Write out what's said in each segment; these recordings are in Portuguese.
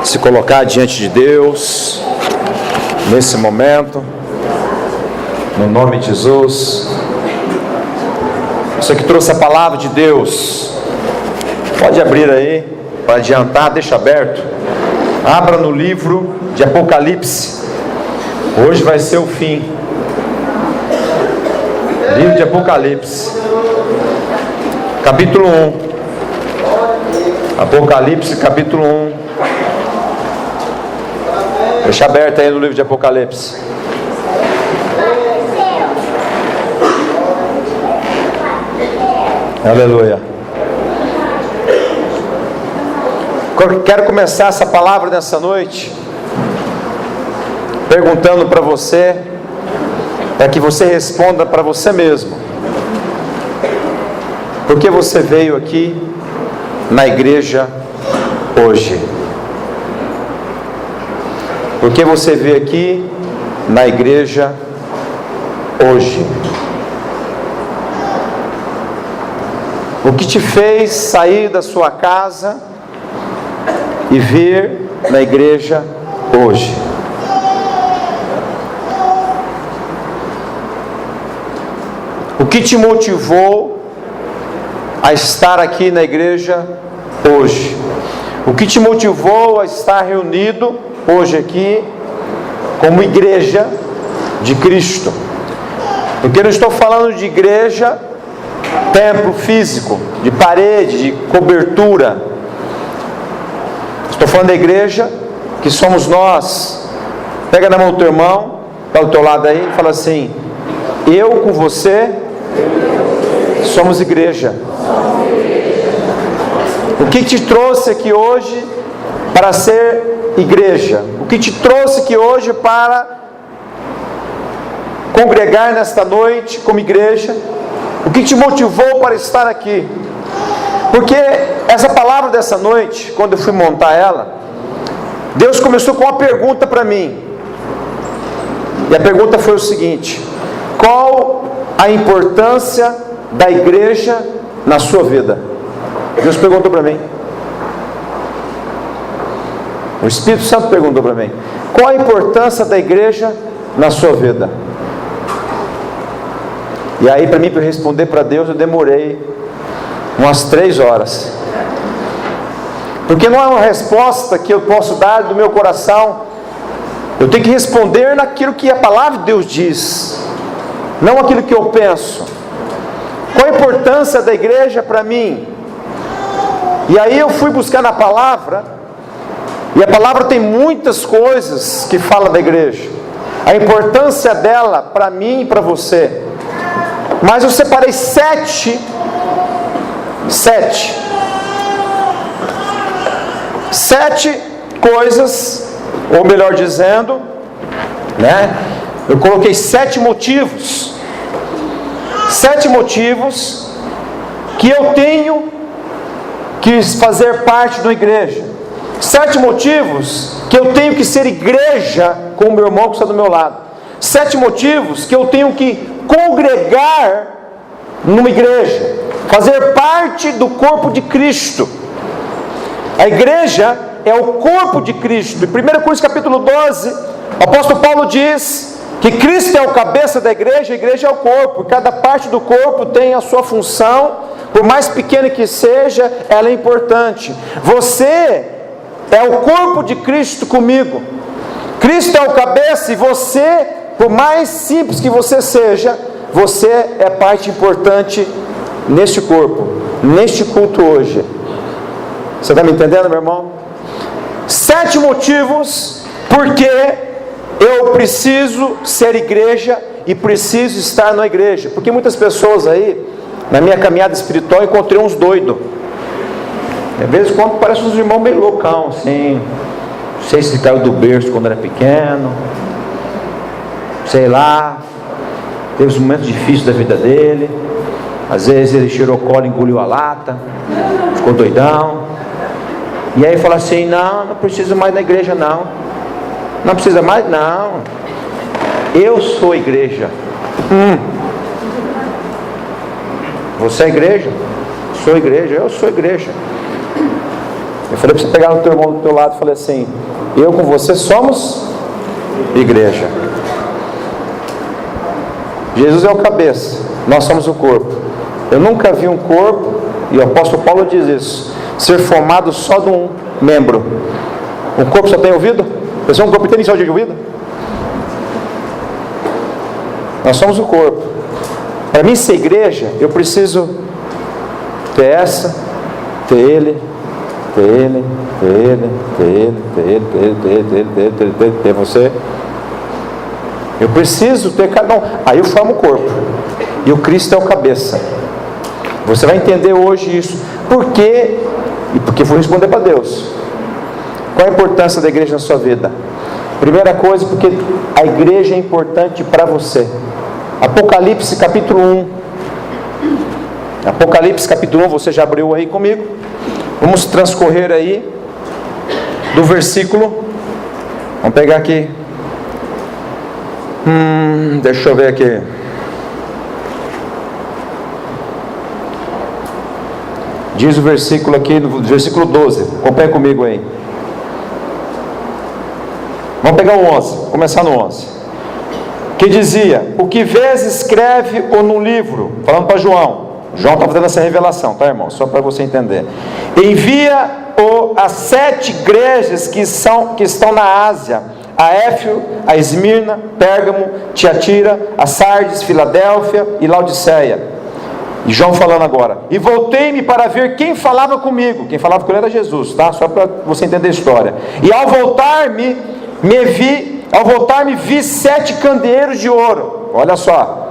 se colocar diante de Deus nesse momento, no nome de Jesus. Você que trouxe a palavra de Deus, pode abrir aí, para adiantar, deixa aberto. Abra no livro de Apocalipse. Hoje vai ser o fim. Livro de Apocalipse, capítulo 1. Apocalipse, capítulo 1. Deixa aberto aí no livro de Apocalipse. Aleluia. Quero começar essa palavra nessa noite perguntando para você, para que você responda para você mesmo: por que você veio aqui na igreja hoje? Por que você veio aqui na igreja hoje? O que te fez sair da sua casa e vir na igreja hoje? O que te motivou a estar aqui na igreja hoje? O que te motivou a estar reunido hoje aqui como igreja de Cristo? Porque eu não estou falando de igreja, templo físico, de parede, de cobertura. Estou falando da igreja que somos nós. Pega na mão do teu irmão, está do teu lado aí, e fala assim: eu com você somos igreja. O que te trouxe aqui hoje para ser igreja? O que te trouxe aqui hoje para congregar nesta noite como igreja? O que te motivou para estar aqui? Porque essa palavra dessa noite, quando eu fui montar ela, Deus começou com uma pergunta para mim. E a pergunta foi o seguinte: qual a importância da igreja na sua vida? Deus perguntou para mim. O Espírito Santo perguntou para mim: qual a importância da igreja na sua vida? E aí, para mim, para responder para Deus, eu demorei umas 3 horas. Porque não é uma resposta que eu posso dar do meu coração. Eu tenho que responder naquilo que a palavra de Deus diz, não aquilo que eu penso. Qual a importância da igreja para mim? E aí eu fui buscar na palavra, e a palavra tem muitas coisas que fala da igreja, a importância dela para mim e para você. Mas eu separei sete coisas, ou melhor dizendo, eu coloquei 7 motivos. 7 motivos que eu tenho que fazer parte da igreja. 7 motivos que eu tenho que ser igreja com o meu irmão que está do meu lado. 7 motivos que eu tenho que congregar numa igreja, fazer parte do corpo de Cristo. A igreja é o corpo de Cristo. Em 1 Coríntios capítulo 12, o apóstolo Paulo diz que Cristo é o cabeça da igreja, a igreja é o corpo. Cada parte do corpo tem a sua função, por mais pequena que seja, ela é importante. Você é o corpo de Cristo comigo. Cristo é o cabeça, e você, por mais simples que você seja, você é parte importante neste corpo, neste culto hoje. Você está me entendendo, meu irmão? 7 motivos porque eu preciso ser igreja e preciso estar na igreja. Porque muitas pessoas aí, na minha caminhada espiritual, encontrei uns doidos. De vez em quando parece uns irmãos meio loucão, assim. Não sei se caiu do berço quando era pequeno, sei lá, teve uns momentos difíceis da vida dele. Às vezes ele cheirou cola, engoliu a lata, ficou doidão. E aí fala assim: não preciso mais na igreja não. Não precisa mais? Não. Eu sou igreja. Você é igreja? Sou igreja. Eu sou igreja. Eu falei para você pegar no teu irmão do teu lado e falei assim: eu com você somos igreja. Jesus é o cabeça, nós somos o corpo. Eu nunca vi um corpo, e o apóstolo Paulo diz isso, ser formado só de um membro. Um corpo só tem ouvido? Pessoal, um corpo tem só de ouvido? Nós somos o corpo. Para mim ser igreja, eu preciso ter essa, ter ele, ter ele, ter ele, ter ele, ter ele, ter ele, ter ele, ter ele, ter ele, ter ele, ter você. Eu preciso ter cada um. Aí eu formo o corpo. E o Cristo é o cabeça. Você vai entender hoje isso. Por quê? E porque vou responder para Deus. Qual a importância da igreja na sua vida? Primeira coisa, porque a igreja é importante para você. Apocalipse capítulo 1. Apocalipse capítulo 1, você já abriu aí comigo. Vamos transcorrer aí do versículo. Vamos pegar aqui. Deixa eu ver aqui. Diz o versículo aqui, no versículo 12. Acompanha comigo aí. Vamos pegar o 11. Vou começar no 11. Que dizia: o que vês, escreve-o no livro. Falando para João. João está fazendo essa revelação, tá, irmão? Só para você entender. Envia-o às 7 igrejas que estão na Ásia: a Éfeso, a Esmirna, Pérgamo, Tiatira, a Sardes, Filadélfia e Laodiceia. E João falando agora: e voltei-me para ver quem falava comigo. Quem falava com ele era Jesus, tá? Só para você entender a história. E ao voltar-me, vi 7 candeeiros de ouro. Olha só.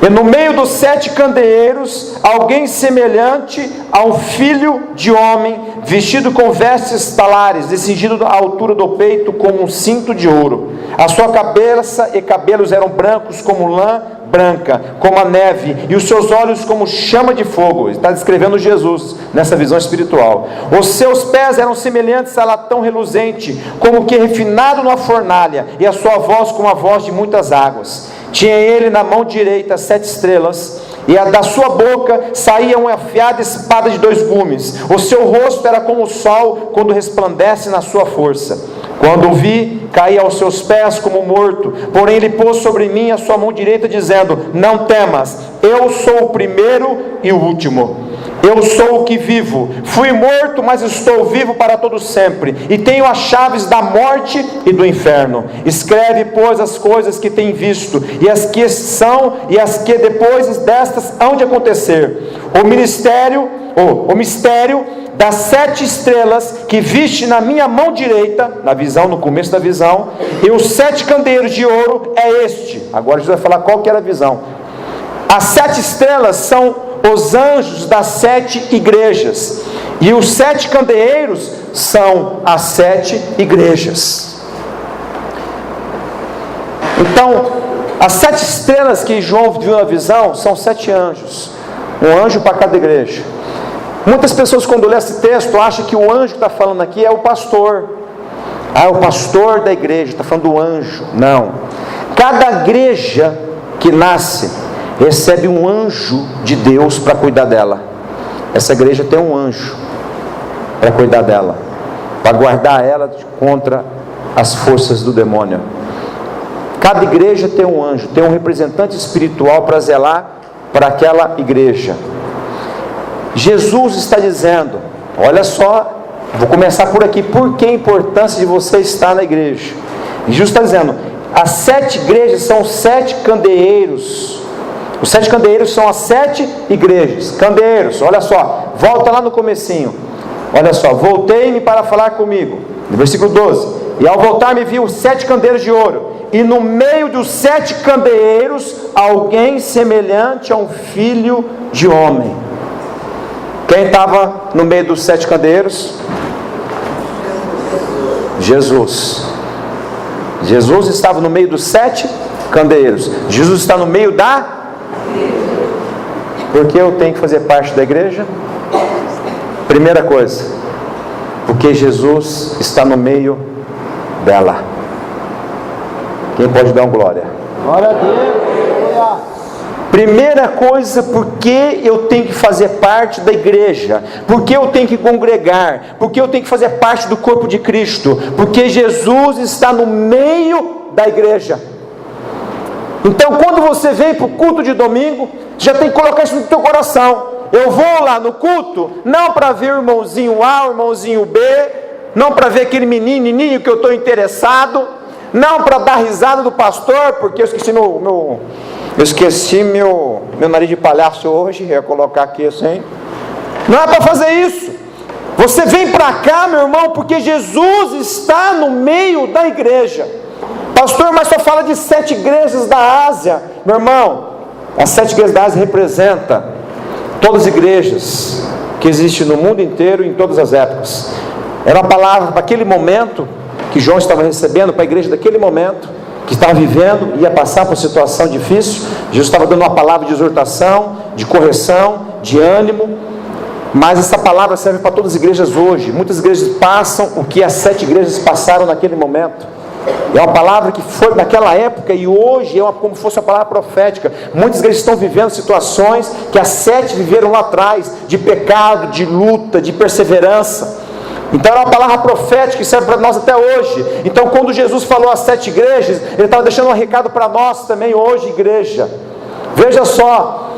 E no meio dos 7 candeeiros, alguém semelhante a um filho de homem, vestido com vestes talares, e cingido à altura do peito com um cinto de ouro. A sua cabeça e cabelos eram brancos como lã branca, como a neve, e os seus olhos como chama de fogo. Ele está descrevendo Jesus nessa visão espiritual. Os seus pés eram semelhantes a latão reluzente, como que refinado numa fornalha, e a sua voz como a voz de muitas águas. Tinha ele na mão direita 7 estrelas, e da sua boca saía uma afiada espada de 2 gumes. O seu rosto era como o sol quando resplandece na sua força. Quando o vi, caí aos seus pés como morto. Porém ele pôs sobre mim a sua mão direita, dizendo: não temas, eu sou o primeiro e o último. Eu sou o que vivo. Fui morto, mas estou vivo para todo sempre, e tenho as chaves da morte e do inferno. Escreve, pois, as coisas que tem visto, e as que são, e as que depois destas hão de acontecer. O mistério das 7 estrelas que viste na minha mão direita, na visão, no começo da visão, e os 7 candeeiros de ouro é este. Agora Jesus vai falar qual que era a visão. As 7 estrelas são os anjos das 7 igrejas, e os 7 candeeiros são as 7 igrejas. Então, as 7 estrelas que João viu na visão são 7 anjos, um anjo para cada igreja. Muitas pessoas, quando lê esse texto, acham que o anjo que está falando aqui é o pastor. Ah, o pastor da igreja, está falando do anjo. Não. Cada igreja que nasce recebe um anjo de Deus para cuidar dela. Essa igreja tem um anjo para cuidar dela, para guardar ela contra as forças do demônio. Cada igreja tem um anjo, tem um representante espiritual para zelar para aquela igreja. Jesus está dizendo, olha só, vou começar por aqui, por que a importância de você estar na igreja? Jesus está dizendo, as 7 igrejas são 7 candeeiros. Os 7 candeeiros são as 7 igrejas. Candeeiros, olha só, volta lá no comecinho. Olha só, voltei-me para falar comigo. No versículo 12. E ao voltar me vi os 7 candeeiros de ouro. E no meio dos 7 candeeiros, alguém semelhante a um filho de homem. Quem estava no meio dos 7 candeeiros? Jesus. Jesus estava no meio dos 7 candeeiros. Jesus está no meio da... Por que eu tenho que fazer parte da igreja? Primeira coisa, porque Jesus está no meio dela. Quem pode dar um glória? Glória a Deus. Primeira coisa, porque eu tenho que fazer parte da igreja? Por que eu tenho que congregar? Por que eu tenho que fazer parte do corpo de Cristo? Porque Jesus está no meio da igreja. Então, quando você vem para o culto de domingo, já tem que colocar isso no teu coração. Eu vou lá no culto, não para ver o irmãozinho A, o irmãozinho B, não para ver aquele menininho que eu estou interessado, não para dar risada do pastor, porque eu esqueci meu nariz de palhaço hoje, ia colocar aqui assim. Não é para fazer isso. Você vem para cá, meu irmão, porque Jesus está no meio da igreja. Pastor, mas só fala de 7 igrejas da Ásia. Meu irmão, as 7 igrejas da Ásia representam todas as igrejas que existem no mundo inteiro, em todas as épocas. Era uma palavra para aquele momento que João estava recebendo, para a igreja daquele momento, que estava vivendo, ia passar por uma situação difícil. Jesus estava dando uma palavra de exortação, de correção, de ânimo. Mas essa palavra serve para todas as igrejas hoje. Muitas igrejas passam o que as 7 igrejas passaram naquele momento. É uma palavra que foi naquela época e hoje é como se fosse uma palavra profética. Muitas igrejas estão vivendo situações que as 7 viveram lá atrás, de pecado, de luta, de perseverança. Então era uma palavra profética que serve para nós até hoje. Então quando Jesus falou às 7 igrejas, Ele estava deixando um recado para nós também hoje, igreja. Veja só,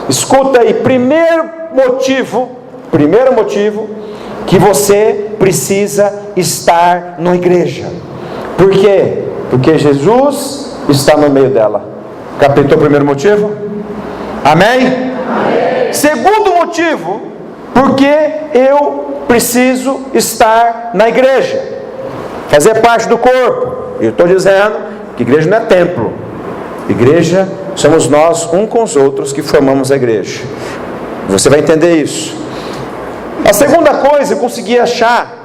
escuta aí, primeiro motivo que você precisa estar na igreja. Por quê? Porque Jesus está no meio dela. Captou o primeiro motivo? Amém? Amém. Segundo motivo, porque eu preciso estar na igreja, fazer parte do corpo. Eu estou dizendo que igreja não é templo. Igreja somos nós, um com os outros, que formamos a igreja. Você vai entender isso. A segunda coisa, eu consegui achar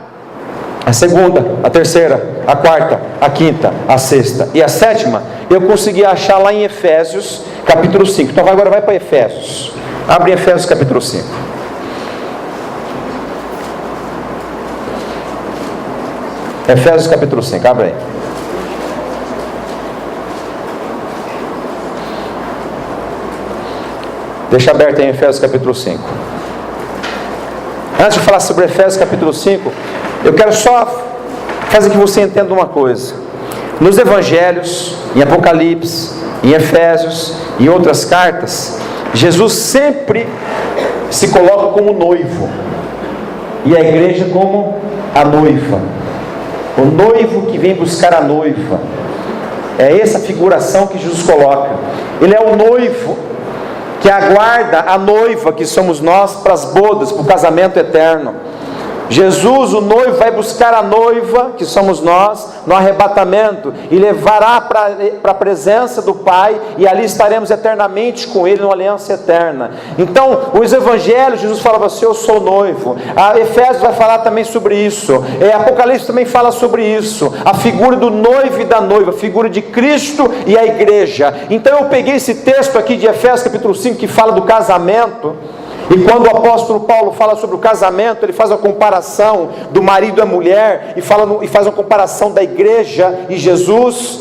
a segunda, a terceira, a quarta, a quinta, a sexta e a sétima, eu consegui achar lá em Efésios, capítulo 5. Então agora vai para Efésios. Abre Efésios capítulo 5. Efésios capítulo 5, abre aí. Deixa aberto aí em Efésios capítulo 5. Antes de falar sobre Efésios capítulo 5, eu quero só fazer que você entenda uma coisa. Nos evangelhos, em Apocalipse, em Efésios e em outras cartas, Jesus sempre se coloca como noivo e a igreja como a noiva. O noivo que vem buscar a noiva. É essa figuração que Jesus coloca. Ele é o noivo que aguarda a noiva, que somos nós, para as bodas, para o casamento eterno. Jesus, o noivo, vai buscar a noiva, que somos nós, no arrebatamento, e levará para a presença do Pai, e ali estaremos eternamente com Ele, numa aliança eterna. Então, os evangelhos, Jesus falava assim: eu sou noivo. A Efésios vai falar também sobre isso. Apocalipse também fala sobre isso. A figura do noivo e da noiva, a figura de Cristo e a igreja. Então eu peguei esse texto aqui de Efésios capítulo 5, que fala do casamento. E quando o apóstolo Paulo fala sobre o casamento, ele faz a comparação do marido e a mulher, e faz uma comparação da igreja e Jesus.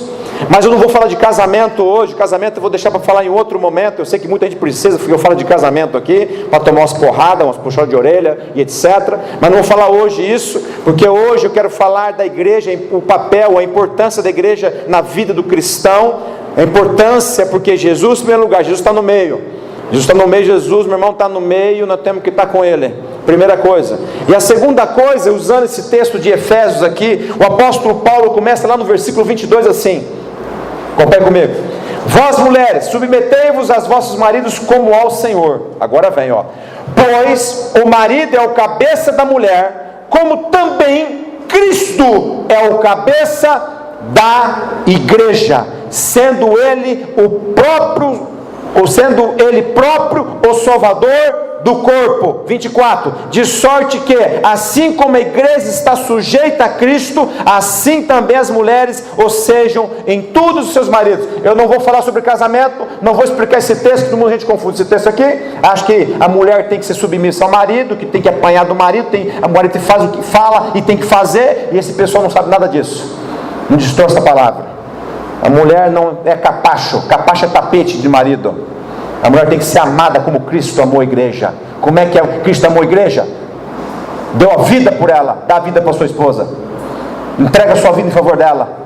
Mas eu não vou falar de casamento hoje. Casamento eu vou deixar para falar em outro momento. Eu sei que muita gente precisa que eu fale de casamento aqui, para tomar umas porradas, umas puxadas de orelha e etc. Mas não vou falar hoje isso, porque hoje eu quero falar da igreja, o papel, a importância da igreja na vida do cristão. A importância, porque Jesus, em primeiro lugar, Jesus está no meio. Jesus está no meio, Jesus, meu irmão, está no meio, nós temos que estar com Ele. Primeira coisa. E a segunda coisa, usando esse texto de Efésios aqui, o apóstolo Paulo começa lá no versículo 22 assim. Acompanhe comigo. Vós mulheres, submetei-vos aos vossos maridos como ao Senhor. Agora vem, ó. Pois o marido é o cabeça da mulher, como também Cristo é o cabeça da igreja, sendo Ele próprio o Salvador do corpo. 24. De sorte que, assim como a igreja está sujeita a Cristo, assim também as mulheres o sejam em todos os seus maridos. Eu não vou falar sobre casamento, não vou explicar esse texto, todo mundo a gente confunde esse texto aqui. Acho que a mulher tem que ser submissa ao marido, que tem que apanhar do marido, a mulher faz o que fala e tem que fazer, e esse pessoal não sabe nada disso. Não distorce a palavra. A mulher não é capacho é tapete de marido. A mulher tem que ser amada como Cristo amou a igreja. Como é que Cristo amou a igreja? Deu a vida por ela. Dá a vida para sua esposa. Entrega a sua vida em favor dela.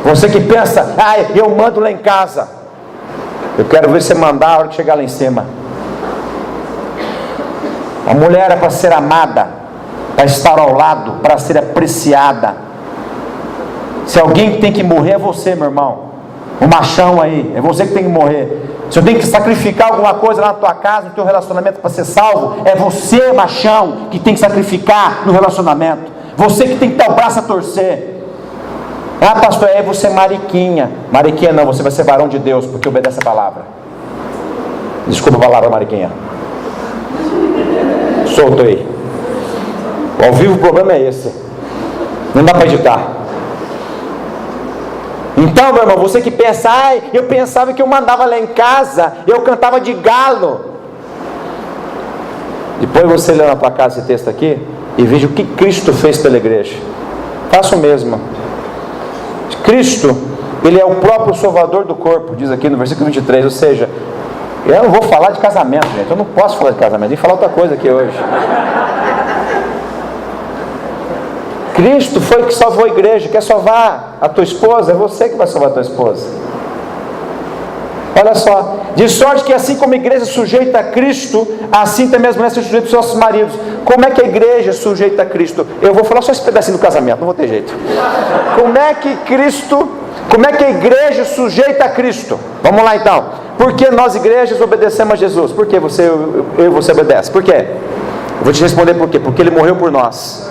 Você que pensa, eu mando lá em casa. Eu quero ver você mandar a hora que chegar lá em cima. A mulher é para ser amada, para estar ao lado, para ser apreciada. Se alguém tem que morrer é você, meu irmão. O machão aí, é você que tem que morrer. Se eu tenho que sacrificar alguma coisa lá na tua casa, no teu relacionamento para ser salvo, é você, machão, que tem que sacrificar no relacionamento. Você que tem que dar o braço a torcer. Pastor, você é mariquinha. Mariquinha não, você vai ser varão de Deus, porque obedece a palavra. Desculpa a palavra, mariquinha. Solto aí. Ao vivo o problema é esse. Não dá para editar. Então, meu irmão, você que pensa, eu pensava que eu mandava lá em casa, eu cantava de galo. Depois você lê na tua casa esse texto aqui e veja o que Cristo fez pela igreja. Faça o mesmo. Cristo, Ele é o próprio salvador do corpo, diz aqui no versículo 23, ou seja, eu não vou falar de casamento, gente, eu não posso falar de casamento, nem falar outra coisa aqui hoje. Cristo foi que salvou a igreja. Quer salvar a tua esposa? É você que vai salvar a tua esposa. Olha só, de sorte que assim como a igreja é sujeita a Cristo, assim também as mulheres são sujeitas aos seus maridos. Como é que a igreja é sujeita a Cristo? Eu vou falar só esse pedacinho do casamento, não vou ter jeito. Como é que a igreja é sujeita a Cristo? Vamos lá então. Por que nós igrejas obedecemos a Jesus? Por que eu e você obedece? Por quê? Eu vou te responder por quê. Porque Ele morreu por nós.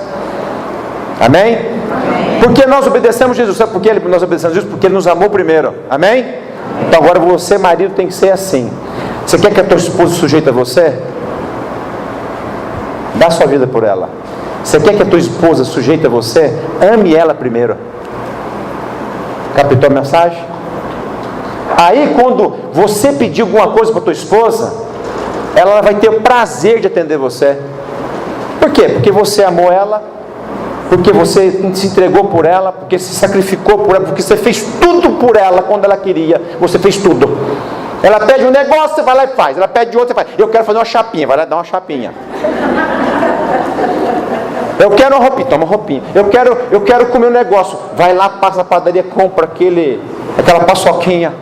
Amém? Amém. Por que nós obedecemos a Jesus? Sabe por que nós obedecemos a Jesus? Porque Ele nos amou primeiro. Amém? Então agora você, marido, tem que ser assim. Você quer que a tua esposa sujeite a você? Dá sua vida por ela. Você quer que a tua esposa sujeite a você? Ame ela primeiro. Captou a mensagem? Aí quando você pedir alguma coisa para a tua esposa, ela vai ter o prazer de atender você. Por quê? Porque você amou ela, porque você se entregou por ela, porque se sacrificou por ela, porque você fez tudo por ela quando ela queria, você fez tudo. Ela pede um negócio, você vai lá e faz. Ela pede outro, você faz. Eu quero fazer uma chapinha, vai lá dar uma chapinha. Eu quero uma roupinha, toma uma roupinha. Eu quero comer um negócio, vai lá, passa na padaria, compra aquela paçoquinha.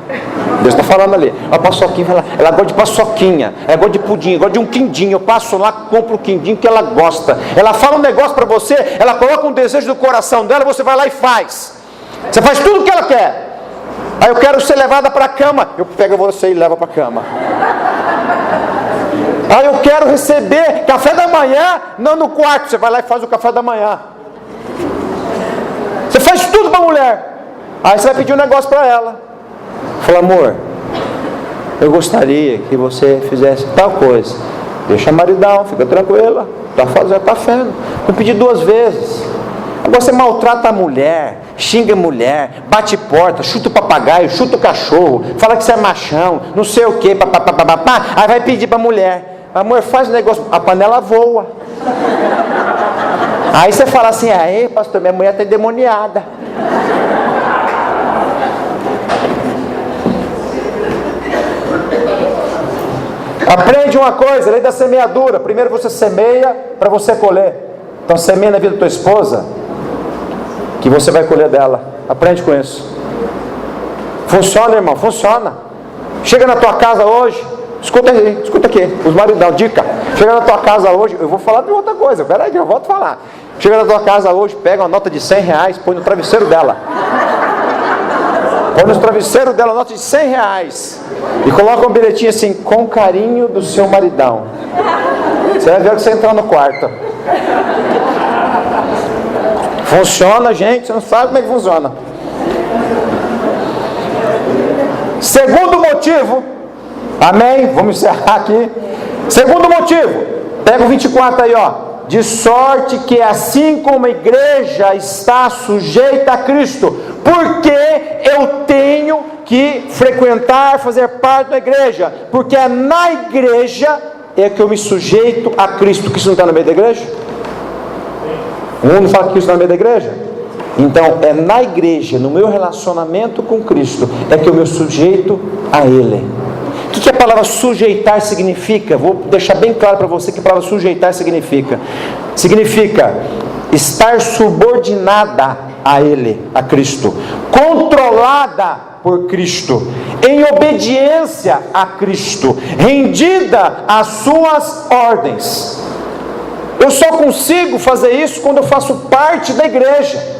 Deus está falando ali, a paçoquinha, ela gosta de paçoquinha, ela gosta de pudim, ela gosta de um quindim. Eu passo lá, compro o quindim que ela gosta. Ela fala um negócio para você, ela coloca um desejo do coração dela, você vai lá e faz. Você faz tudo o que ela quer. Aí eu quero ser levada para a cama, eu pego você e levo para a cama. Aí eu quero receber café da manhã, não no quarto, você vai lá e faz o café da manhã. Você faz tudo para a mulher. Aí você vai pedir um negócio para ela. Fala, amor, eu gostaria que você fizesse tal coisa. Deixa a maridão, fica tranquila. Já está fazendo. Não pedir 2 vezes. Agora você maltrata a mulher, xinga a mulher, bate porta, chuta o papagaio, chuta o cachorro, fala que você é machão, não sei o que, papapá. Aí vai pedir para a mulher, amor, faz um negócio, a panela voa. Aí você fala assim, aí pastor, minha mulher está endemoniada. Aprende uma coisa, lei da semeadura. Primeiro você semeia para você colher. Então semeia na vida da tua esposa, que você vai colher dela. Aprende com isso. Funciona, irmão, funciona. Chega na tua casa hoje, escuta aqui, os maridão, dica. Chega na tua casa hoje, eu vou falar de outra coisa, peraí que eu volto a falar. Chega na tua casa hoje, pega uma nota de R$100, põe no travesseiro dela. Põe no travesseiro dela a nota de R$100 e coloca um bilhetinho assim, com carinho do seu maridão. Você vai ver que você entrar no quarto. Funciona, gente, você não sabe como é que funciona. Segundo motivo, amém? Vamos encerrar aqui. Segundo motivo, pega o 24 aí, ó. De sorte que assim como a igreja está sujeita a Cristo, porque eu tenho que frequentar, fazer parte da igreja, porque é na igreja é que eu me sujeito a Cristo. Cristo não está no meio da igreja? O mundo fala que Cristo está no meio da igreja? Então é na igreja, no meu relacionamento com Cristo, é que eu me sujeito a Ele. que a palavra sujeitar significa? Vou deixar bem claro para você que a palavra sujeitar significa. Significa estar subordinada a Ele, a Cristo, controlada por Cristo, em obediência a Cristo, rendida às suas ordens. Eu só consigo fazer isso quando eu faço parte da igreja.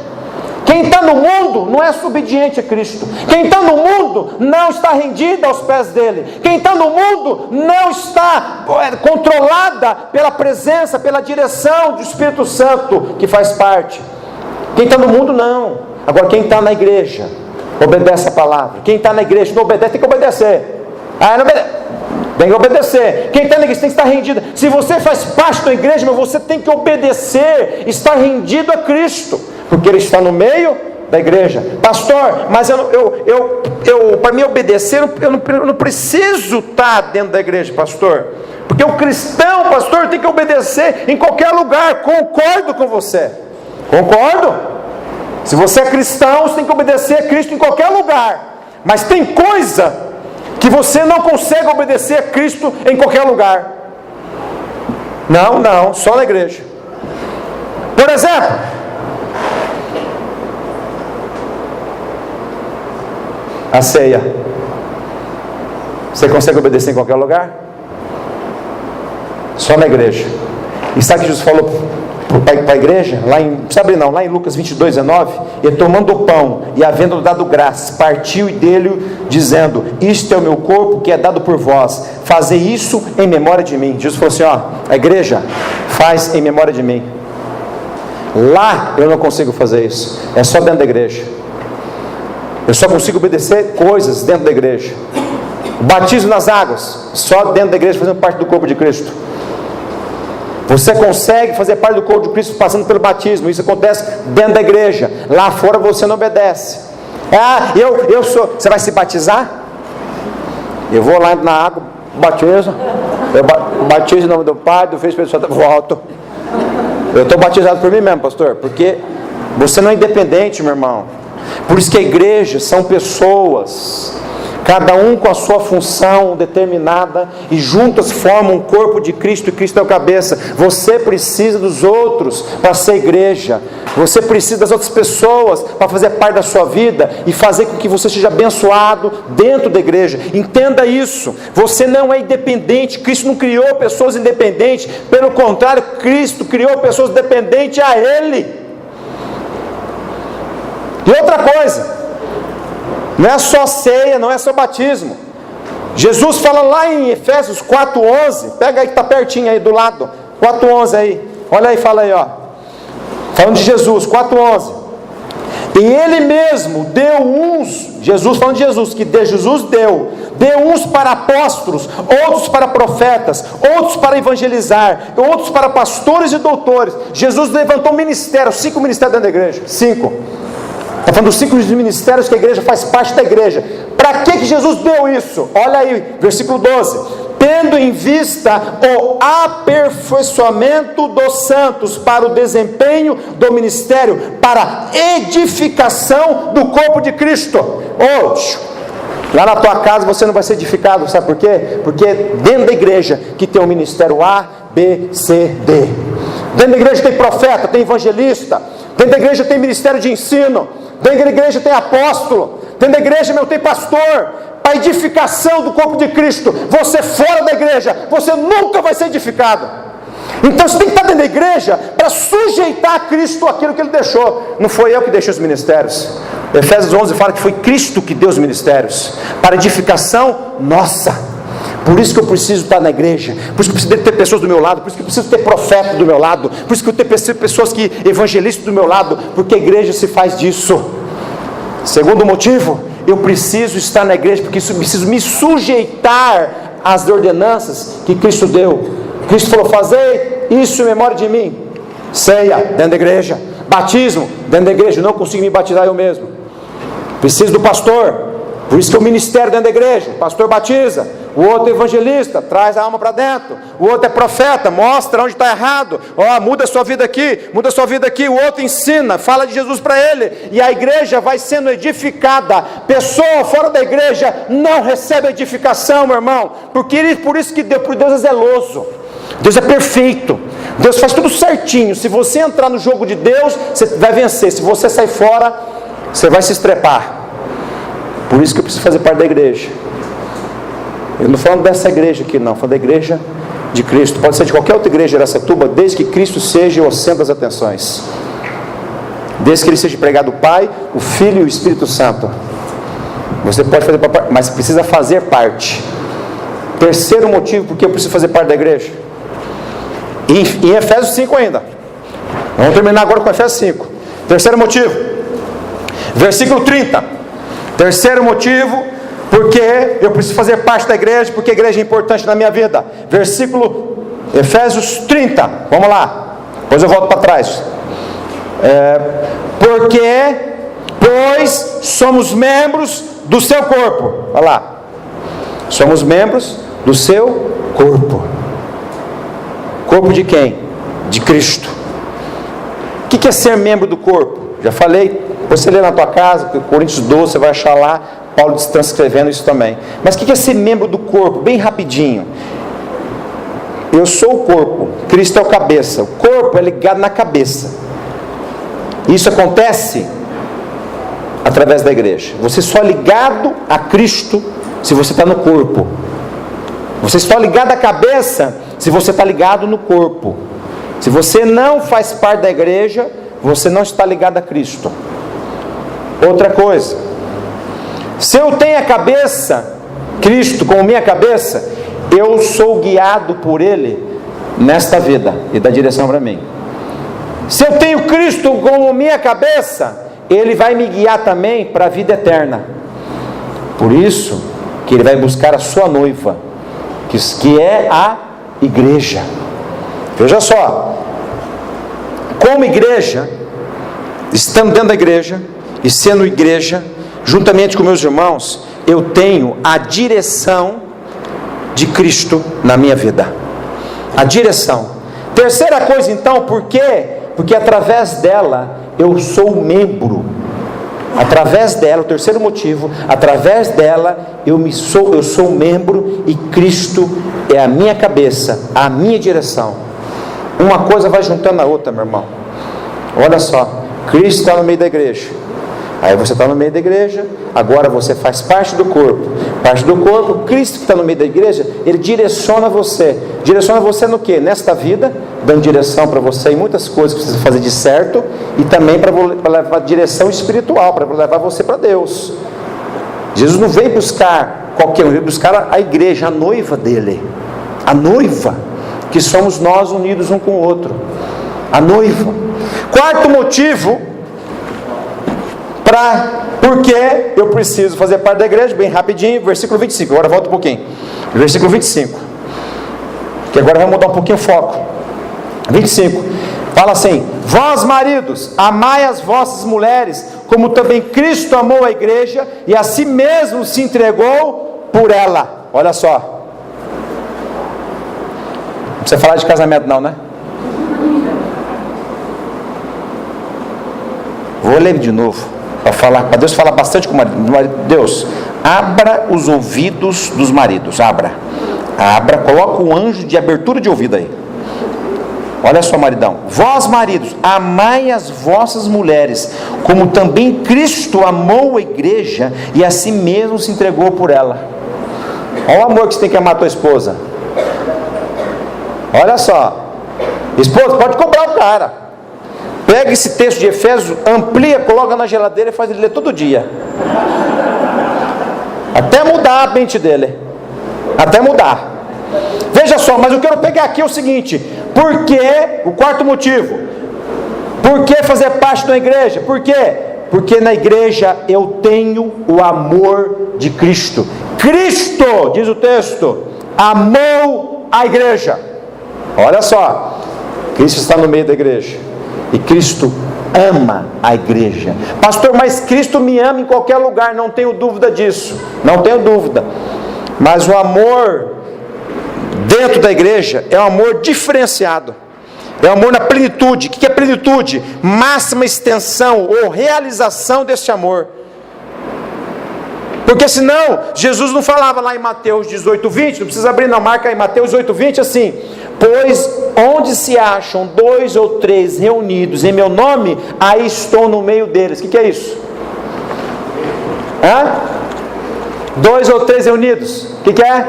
Quem está no mundo não é subobediente a Cristo. Quem está no mundo não está rendido aos pés dele. Quem está no mundo não está controlada pela presença, pela direção do Espírito Santo que faz parte. Quem está no mundo não. Agora quem está na igreja obedece a palavra. Quem está na igreja não obedece, tem que obedecer. Não obedece. Tem que obedecer. Quem está na igreja tem que estar rendido. Se você faz parte da igreja, mas você tem que obedecer, estar rendido a Cristo, porque Ele está no meio da igreja. Pastor, mas para me obedecer, eu não preciso estar dentro da igreja, pastor. Porque o cristão, pastor, tem que obedecer em qualquer lugar. Concordo com você. Concordo. Se você é cristão, você tem que obedecer a Cristo em qualquer lugar. Mas tem coisa que você não consegue obedecer a Cristo em qualquer lugar. Não, só na igreja. Por exemplo, a ceia. Você consegue obedecer em qualquer lugar? Só na igreja. E sabe o que Jesus falou para a igreja? Lá em Lucas 22:19, ele tomando o pão e havendo dado graças, partiu e dele, dizendo: isto é o meu corpo que é dado por vós, fazei isso em memória de mim. Jesus falou assim: a igreja faz em memória de mim. Lá eu não consigo fazer isso, é só dentro da igreja. Eu só consigo obedecer coisas dentro da igreja. O batismo nas águas, só dentro da igreja, fazendo parte do corpo de Cristo. Você consegue fazer parte do corpo de Cristo passando pelo batismo. Isso acontece dentro da igreja. Lá fora você não obedece. Eu sou. Você vai se batizar? Eu vou lá na água, batizo. Eu batizo em nome do Pai, do Filho e do Espírito Santo, volto. Eu estou batizado por mim mesmo, pastor, porque você não é independente, meu irmão. Por isso que a igreja são pessoas, cada um com a sua função determinada, e juntas formam um corpo de Cristo, e Cristo é o cabeça. Você precisa dos outros para ser igreja. Você precisa das outras pessoas para fazer parte da sua vida e fazer com que você seja abençoado dentro da igreja. Entenda isso. Você não é independente. Cristo não criou pessoas independentes. Pelo contrário, Cristo criou pessoas dependentes a Ele. E outra coisa, não é só ceia, não é só batismo. Jesus fala lá em Efésios 4:11, pega aí que está pertinho aí do lado, 4:11 aí, olha aí, fala aí, falando de Jesus, 4:11. E Ele mesmo deu uns, Jesus falando de Jesus, que Jesus deu uns para apóstolos, outros para profetas, outros para evangelizar, outros para pastores e doutores. Jesus levantou ministérios, 5 ministérios dentro da igreja, 5. Está falando dos 5 ministérios que a igreja faz parte da igreja. Para que Jesus deu isso? Olha aí, versículo 12. Tendo em vista o aperfeiçoamento dos santos para o desempenho do ministério, para a edificação do corpo de Cristo. Lá na tua casa você não vai ser edificado, sabe por quê? Porque dentro da igreja que tem o ministério A, B, C, D. Dentro da igreja tem profeta, tem evangelista. Dentro da igreja tem ministério de ensino. Dentro da igreja tem apóstolo. Dentro da igreja tem pastor. Para a edificação do corpo de Cristo. Você fora da igreja, você nunca vai ser edificado. Então você tem que estar dentro da igreja para sujeitar a Cristo aquilo que Ele deixou. Não foi eu que deixei os ministérios. Efésios 11 fala que foi Cristo que deu os ministérios para edificação nossa. Por isso que eu preciso estar na igreja, por isso que eu preciso ter pessoas do meu lado, por isso que eu preciso ter profeta do meu lado, por isso que eu tenho pessoas que evangelistas do meu lado, porque a igreja se faz disso. Segundo motivo, eu preciso estar na igreja, porque eu preciso me sujeitar às ordenanças que Cristo deu. Cristo falou: fazei isso em memória de mim. Ceia, dentro da igreja. Batismo, dentro da igreja. Eu não consigo me batizar eu mesmo. Preciso do pastor. Por isso que o ministério dentro da igreja, o pastor batiza, O outro é evangelista, traz a alma para dentro. O outro é profeta, mostra onde está errado. Muda a sua vida aqui, muda a sua vida aqui. O outro ensina, fala de Jesus para ele. E a igreja vai sendo edificada. Pessoa fora da igreja não recebe edificação, meu irmão. Por isso que Deus é zeloso. Deus é perfeito. Deus faz tudo certinho. Se você entrar no jogo de Deus, você vai vencer. Se você sair fora, você vai se estrepar. Por isso que eu preciso fazer parte da igreja. Eu não estou falando dessa igreja aqui não, estou falando da igreja de Cristo. Pode ser de qualquer outra igreja de Araçatuba, desde que Cristo seja o centro das atenções. Desde que ele seja pregado o Pai, o Filho e o Espírito Santo. Você pode fazer parte, mas precisa fazer parte. Terceiro motivo porque eu preciso fazer parte da igreja. Em Efésios 5 ainda. Vamos terminar agora com Efésios 5. Terceiro motivo. Versículo 30. Terceiro motivo porque eu preciso fazer parte da igreja, porque a igreja é importante na minha vida. Versículo Efésios 30. Vamos lá. Depois eu volto para trás. Porque, pois, somos membros do seu corpo. Olha lá. Somos membros do seu corpo. Corpo de quem? De Cristo. O que é ser membro do corpo? Já falei. Você lê na tua casa, Coríntios 12, você vai achar lá Paulo transcrevendo isso também. Mas o que é ser membro do corpo? Bem rapidinho. Eu sou o corpo, Cristo é o cabeça. O corpo é ligado na cabeça. Isso acontece através da igreja. Você só é ligado a Cristo se você está no corpo. Você só é ligado à cabeça se você está ligado no corpo. Se você não faz parte da igreja, você não está ligado a Cristo. Outra coisa, se eu tenho a cabeça, Cristo como minha cabeça, eu sou guiado por Ele nesta vida e dá direção para mim. Se eu tenho Cristo como minha cabeça, Ele vai me guiar também para a vida eterna. Por isso que Ele vai buscar a sua noiva, que é a igreja. Veja só, como igreja, estando dentro da igreja e sendo igreja, juntamente com meus irmãos, eu tenho a direção de Cristo na minha vida. A direção. Terceira coisa então, por quê? Porque através dela eu sou membro. Através dela, o terceiro motivo, através dela eu sou membro e Cristo é a minha cabeça, a minha direção. Uma coisa vai juntando a outra, meu irmão. Olha só, Cristo está no meio da igreja. Aí você está no meio da igreja, agora você faz parte do corpo. Parte do corpo, Cristo que está no meio da igreja, Ele direciona você. Direciona você no quê? Nesta vida, dando direção para você em muitas coisas que precisa fazer de certo, e também para levar direção espiritual, para levar você para Deus. Jesus não veio buscar qualquer um, ele veio buscar a igreja, a noiva dele. A noiva, que somos nós unidos um com o outro. A noiva. Quarto motivo, porque eu preciso fazer parte da igreja, bem rapidinho, versículo 25, agora volta um pouquinho, versículo 25, que agora vai mudar um pouquinho o foco. 25, fala assim: vós maridos, amai as vossas mulheres, como também Cristo amou a igreja, e a si mesmo se entregou por ela. Olha só, não precisa falar de casamento não, né? Vou ler de novo, para Deus falar bastante com o marido. Deus, abra os ouvidos dos maridos. Abra, coloca um anjo de abertura de ouvido aí. Olha só, maridão. Vós maridos, amai as vossas mulheres, como também Cristo amou a igreja e a si mesmo se entregou por ela. Olha o amor que você tem que amar a tua esposa. Olha só, esposa, pode cobrar o cara. Pega esse texto de Efésios, amplia, coloca na geladeira e faz ele ler todo dia. Até mudar a mente dele. Até mudar. Veja só, mas eu quero pegar aqui o seguinte: por que, o quarto motivo, por que fazer parte da igreja? Por quê? Porque na igreja eu tenho o amor de Cristo. Cristo, diz o texto, amou a igreja. Olha só, Cristo está no meio da igreja. E Cristo ama a igreja. Pastor, mas Cristo me ama em qualquer lugar, não tenho dúvida disso. Não tenho dúvida. Mas o amor dentro da igreja é um amor diferenciado. É um amor na plenitude. O que é plenitude? Máxima extensão ou realização desse amor. Porque senão, Jesus não falava lá em Mateus 18:20, não precisa abrir, não, marca aí Mateus 18:20 assim: pois onde se acham 2 ou 3 reunidos em meu nome, aí estou no meio deles. O que é isso? 2 ou 3 reunidos, o que é?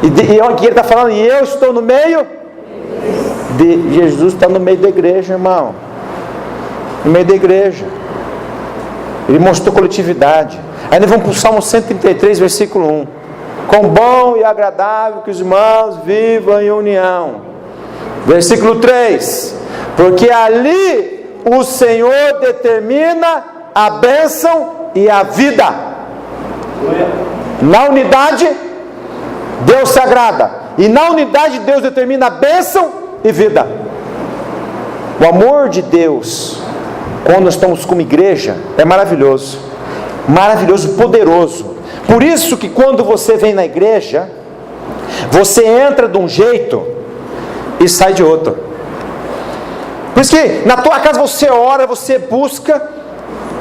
E o que ele está falando? E eu estou no meio de Jesus, está no meio da igreja, irmão. No meio da igreja. Ele mostrou coletividade. Aí nós vamos para o Salmo 133, versículo 1. Quão bom e agradável que os irmãos vivam em união. Versículo 3. Porque ali o Senhor determina a bênção e a vida. Na unidade, Deus se agrada. E na unidade, Deus determina a bênção e vida. O amor de Deus, quando nós estamos como igreja, é maravilhoso. Maravilhoso, poderoso. Por isso que quando você vem na igreja, você entra de um jeito e sai de outro. Por isso que na tua casa você ora, você busca,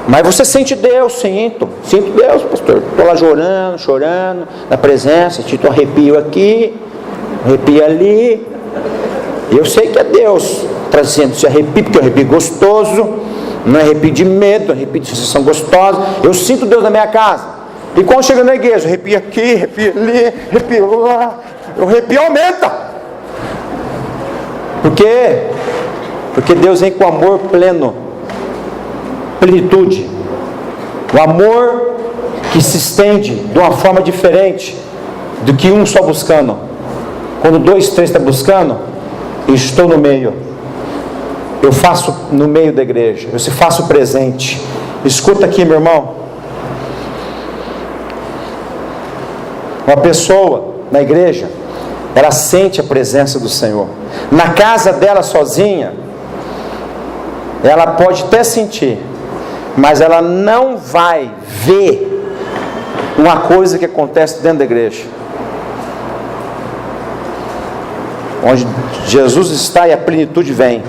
mas você sente Deus. Sinto Deus, pastor. Estou lá chorando na presença, sinto arrepio aqui, arrepio ali. Eu sei que é Deus trazendo esse arrepio, porque é um arrepio gostoso, não é arrepio de medo, é arrepio de sensação gostosa. Eu sinto Deus na minha casa. E quando chega na igreja, arrepio aqui, arrepio ali, arrepio lá, o arrepio aumenta. Por quê? Porque Deus vem com amor pleno, plenitude, o amor que se estende de uma forma diferente do que um só buscando. Quando 2, 3 estão buscando, eu estou no meio, eu faço no meio da igreja, eu se faço presente. Escuta aqui, meu irmão. Uma pessoa na igreja, ela sente a presença do Senhor. Na casa dela sozinha, ela pode até sentir, mas ela não vai ver uma coisa que acontece dentro da igreja, onde Jesus está e a plenitude vem.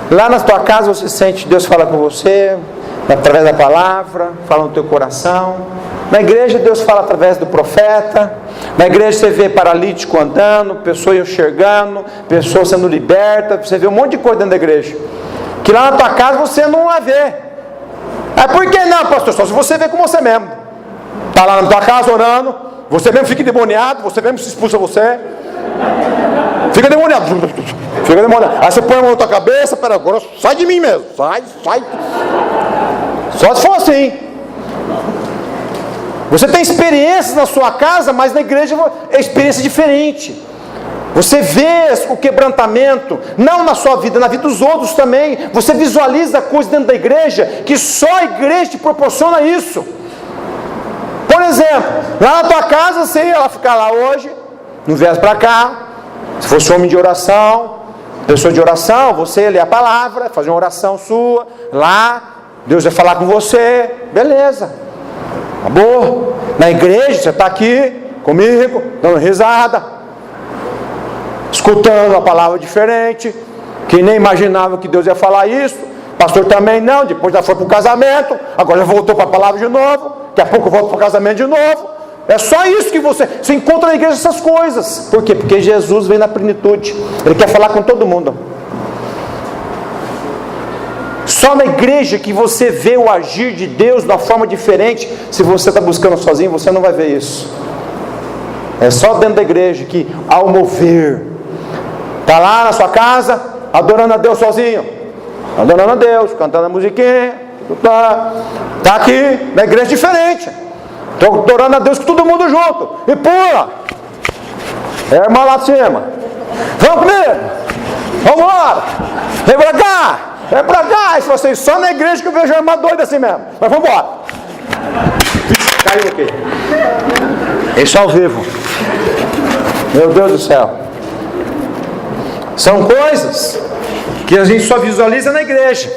Lá na tua casa você sente Deus fala com você através da palavra, fala no teu coração. Na igreja Deus fala através do profeta. Na igreja você vê paralítico andando, pessoa enxergando, pessoa sendo liberta. Você vê um monte de coisa dentro da igreja que lá na tua casa você não vai ver. Por que não, pastor? Só se você vê com você mesmo. Está lá na tua casa orando, você mesmo fica endemoniado, você mesmo se expulsa você. Fica demoniado. Aí você põe a mão na tua cabeça, pera, agora sai de mim mesmo. Sai. Só se for assim. Você tem experiências na sua casa, mas na igreja é experiência diferente. Você vê o quebrantamento, não na sua vida, na vida dos outros também. Você visualiza coisas dentro da igreja que só a igreja te proporciona isso. Por exemplo, lá na tua casa, você ia ficar lá hoje, não viesse para cá. Se fosse homem de oração, pessoa de oração, você ia ler a palavra, fazer uma oração sua, lá, Deus vai falar com você, beleza, acabou. Na igreja, você está aqui comigo, dando risada, escutando uma palavra diferente, que nem imaginava que Deus ia falar isso, pastor também não, depois já foi para o casamento, agora já voltou para a palavra de novo, daqui a pouco volta para o casamento de novo. É só isso que você encontra na igreja, essas coisas. Por quê? Porque Jesus vem na plenitude. Ele quer falar com todo mundo. Só na igreja que você vê o agir de Deus de uma forma diferente. Se você está buscando sozinho, você não vai ver isso. É só dentro da igreja que há o mover. Está lá na sua casa, adorando a Deus sozinho, adorando a Deus, cantando a musiquinha. Está aqui na igreja diferente. Estou adorando a Deus com todo mundo junto. E pula. É a irmã lá de cima. Vamos comigo. Vamos embora. Vem pra cá. Vem pra cá. E se vocês só na igreja que eu vejo a irmã doida assim mesmo. Mas vamos embora. Caiu aqui. Isso ao vivo. Meu Deus do céu. São coisas que a gente só visualiza na igreja.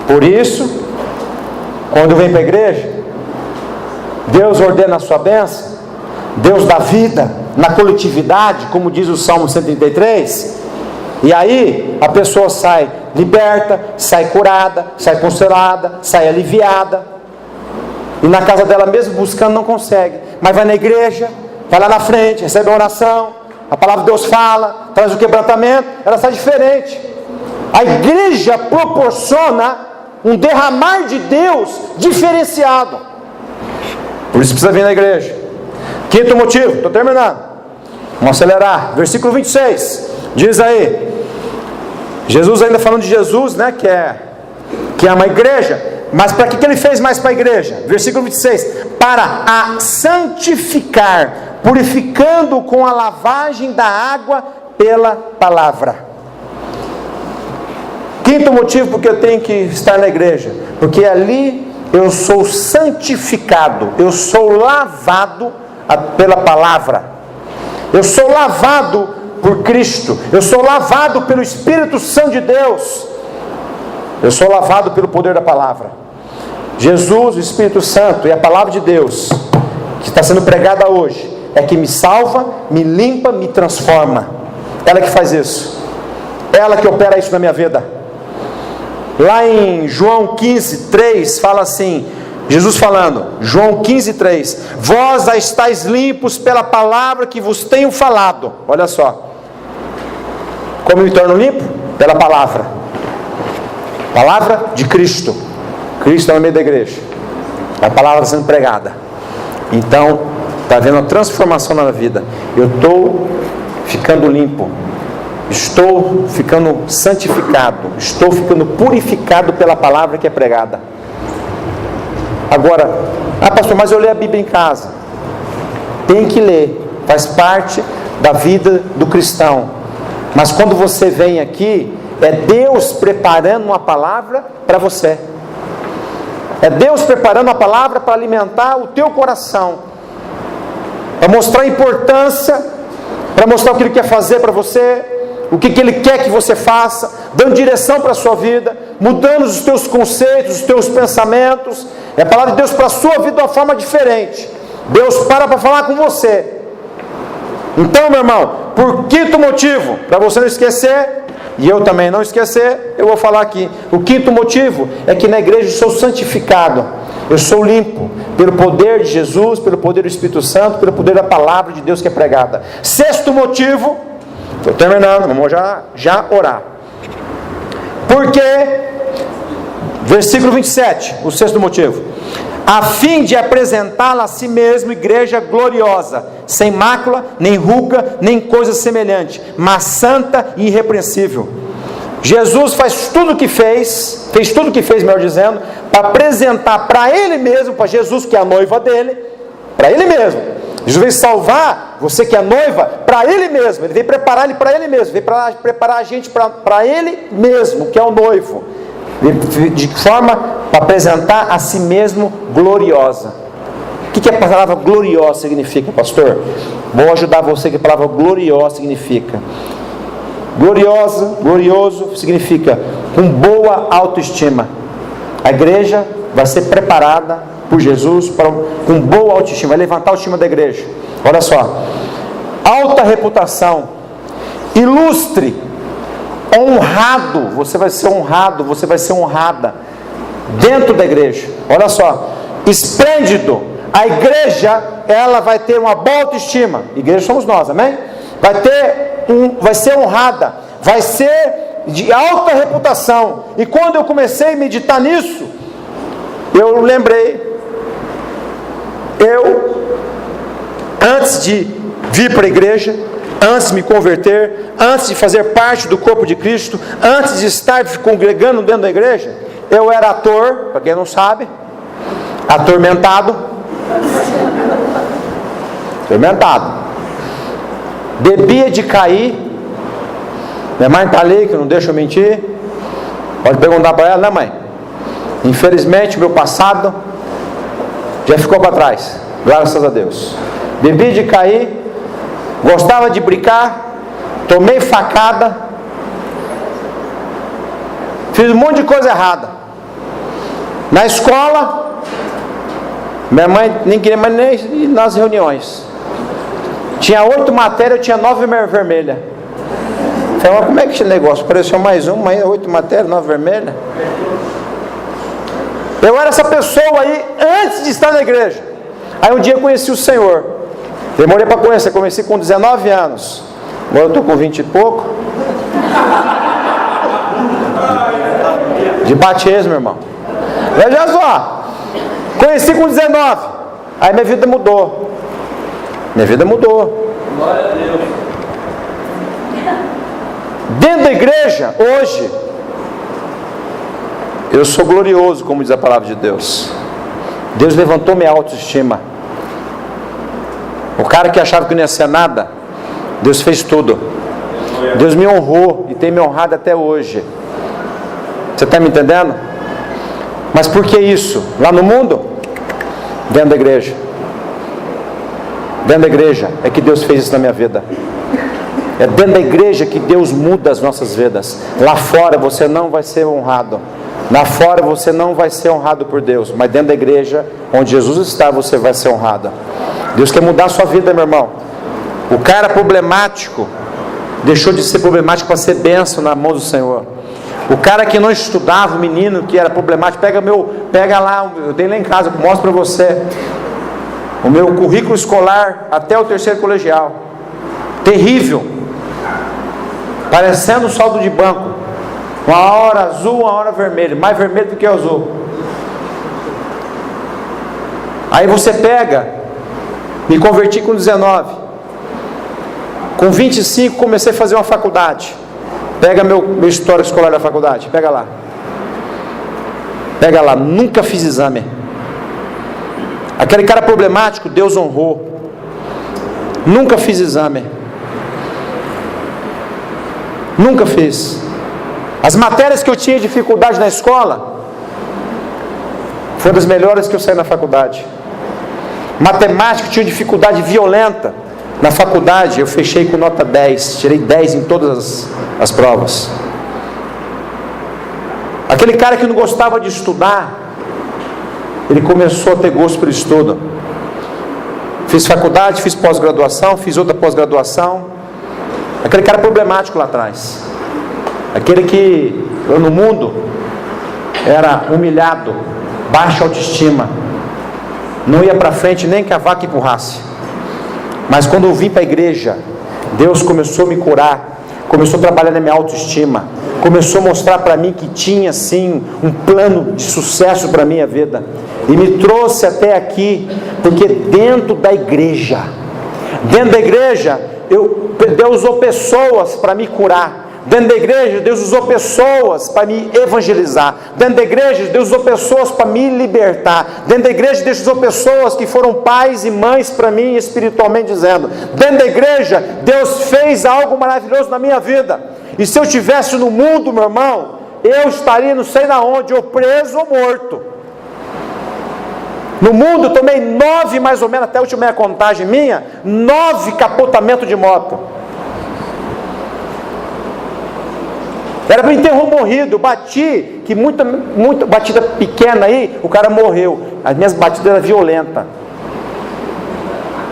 Por isso, quando vem para a igreja, Deus ordena a sua bênção, Deus dá vida na coletividade, como diz o Salmo 133, e aí a pessoa sai liberta, sai curada, sai consolada, sai aliviada, e na casa dela mesmo buscando não consegue, mas vai na igreja, vai lá na frente, recebe a oração, a palavra de Deus fala, traz o quebrantamento, ela sai diferente. A igreja proporciona um derramar de Deus diferenciado. Por isso precisa vir na igreja. Quinto motivo, estou terminando, vamos acelerar, versículo 26, diz aí, Jesus ainda falando de Jesus, né, que é uma igreja, mas para que ele fez mais para a igreja? Versículo 26, para a santificar, purificando com a lavagem da água pela palavra. Quinto motivo porque eu tenho que estar na igreja, porque ali eu sou santificado, eu sou lavado pela palavra, eu sou lavado por Cristo, eu sou lavado pelo Espírito Santo de Deus, eu sou lavado pelo poder da palavra. Jesus, o Espírito Santo e a palavra de Deus que está sendo pregada hoje é que me salva, me limpa, me transforma. Ela que faz isso, ela que opera isso na minha vida. Lá em João 15:3 fala assim, Jesus falando, João 15:3, vós já estáis limpos pela palavra que vos tenho falado. Olha só, como me torno limpo? Pela palavra de Cristo. Cristo é no meio da igreja, a palavra sendo pregada. Então está havendo uma transformação na vida. Eu estou ficando limpo, estou ficando santificado, estou ficando purificado pela palavra que é pregada. Agora, pastor, mas eu leio a Bíblia em casa. Tem que ler, faz parte da vida do cristão. Mas quando você vem aqui, é Deus preparando uma palavra para você. É Deus preparando a palavra para alimentar o teu coração, para mostrar a importância, para mostrar o que Ele quer fazer para você, o que Ele quer que você faça, dando direção para a sua vida, mudando os teus conceitos, os teus pensamentos. É a palavra de Deus para a sua vida de uma forma diferente. Deus para falar com você. Então, meu irmão, por quinto motivo, para você não esquecer, e eu também não esquecer, eu vou falar aqui. O quinto motivo é que na igreja eu sou santificado, eu sou limpo, pelo poder de Jesus, pelo poder do Espírito Santo, pelo poder da palavra de Deus que é pregada. Sexto motivo, estou terminando, vamos já orar. Porque, versículo 27, o sexto motivo, a fim de apresentá-la a si mesmo, igreja gloriosa, sem mácula, nem ruga, nem coisa semelhante, mas santa e irrepreensível. Jesus fez tudo o que fez, melhor dizendo, para apresentar para Ele mesmo, para Jesus que é a noiva dele, para Ele mesmo. Jesus veio salvar você que é noiva para Ele mesmo, Ele veio preparar ele para Ele mesmo, veio preparar a gente para Ele mesmo, que é o noivo, de forma para apresentar a si mesmo gloriosa. O que a palavra gloriosa significa, pastor? Vou ajudar você que a palavra gloriosa significa. Glorioso significa com boa autoestima. A igreja vai ser preparada por Jesus com boa autoestima, vai levantar a autoestima da igreja. Olha só, alta reputação, ilustre, honrado, você vai ser honrado, você vai ser honrada dentro da igreja. Olha só, esplêndido, a igreja ela vai ter uma boa autoestima. Igreja somos nós, amém? Vai ser honrada, vai ser de alta reputação. E quando eu comecei a meditar nisso, eu lembrei, antes de vir para a igreja, antes de me converter, antes de fazer parte do corpo de Cristo, antes de estar congregando dentro da igreja, eu era ator, para quem não sabe, atormentado, bebia de cair. Minha mãe está ali, que não deixa eu mentir, pode perguntar para ela, né, mãe? Infelizmente meu passado já ficou para trás, graças a Deus. Bebi de cair, gostava de brincar, tomei facada, fiz um monte de coisa errada. Na escola, Minha mãe nem queria mais nem ir nas reuniões. Tinha 8 matérias, eu tinha 9 vermelhas. Falei, mas como é que esse negócio? Apareceu mais uma, 8 matérias, 9 vermelhas. Eu era essa pessoa aí antes de estar na igreja. Aí um dia eu conheci o Senhor. Demorei para conhecer, comecei com 19 anos. Agora eu estou com 20 e pouco. De batismo, irmão. Veja só. Conheci com 19. Aí minha vida mudou. Minha vida mudou. Glória a Deus. Dentro da igreja, hoje, eu sou glorioso, como diz a palavra de Deus. Deus levantou minha autoestima. O cara que achava que não ia ser nada, Deus fez tudo. Deus me honrou e tem me honrado até hoje. Você está me entendendo? Mas por que isso? Lá no mundo? Dentro da igreja. Dentro da igreja é que Deus fez isso na minha vida. É dentro da igreja que Deus muda as nossas vidas. Lá fora você não vai ser honrado. Lá fora você não vai ser honrado por Deus. Mas dentro da igreja, onde Jesus está, você vai ser honrado. Deus quer mudar a sua vida, meu irmão. O cara problemático deixou de ser problemático para ser bênção na mão do Senhor. O cara que não estudava, o menino que era problemático, pega lá, eu tenho lá em casa, eu mostro para você o meu currículo escolar até o 3º colegial. Terrível. Parecendo um saldo de banco. Uma hora azul, uma hora vermelho. Mais vermelho do que azul. Aí você pega. Me converti com 19. Com 25 comecei a fazer uma faculdade. Pega meu histórico escolar da faculdade. Pega lá. Pega lá. Nunca fiz exame. Aquele cara problemático, Deus honrou. Nunca fiz exame. Nunca fiz. As matérias que eu tinha dificuldade na escola foram das melhores que eu saí na faculdade. Matemática, eu tinha dificuldade violenta. Na faculdade eu fechei com nota 10. Tirei 10 em todas as provas. Aquele cara que não gostava de estudar, ele começou a ter gosto pelo estudo. Fiz faculdade, fiz pós-graduação, fiz outra pós-graduação. Aquele cara problemático lá atrás. Aquele que no mundo era humilhado, baixa autoestima, não ia para frente nem que a vaca empurrasse. Mas quando eu vim para a igreja, Deus começou a me curar, começou a trabalhar na minha autoestima, começou a mostrar para mim que tinha sim um plano de sucesso para a minha vida, e me trouxe até aqui, porque dentro da igreja, Deus usou pessoas para me curar. Dentro da igreja, Deus usou pessoas para me evangelizar. Dentro da igreja, Deus usou pessoas para me libertar. Dentro da igreja, Deus usou pessoas que foram pais e mães para mim, espiritualmente dizendo. Dentro da igreja, Deus fez algo maravilhoso na minha vida. E se eu estivesse no mundo, meu irmão, eu estaria não sei na onde, ou preso ou morto. No mundo eu tomei 9 mais ou menos, até a última contagem minha, 9 capotamentos de moto. Era para enterrar morrido. Eu bati, que muita batida pequena aí, o cara morreu. As minhas batidas eram violentas.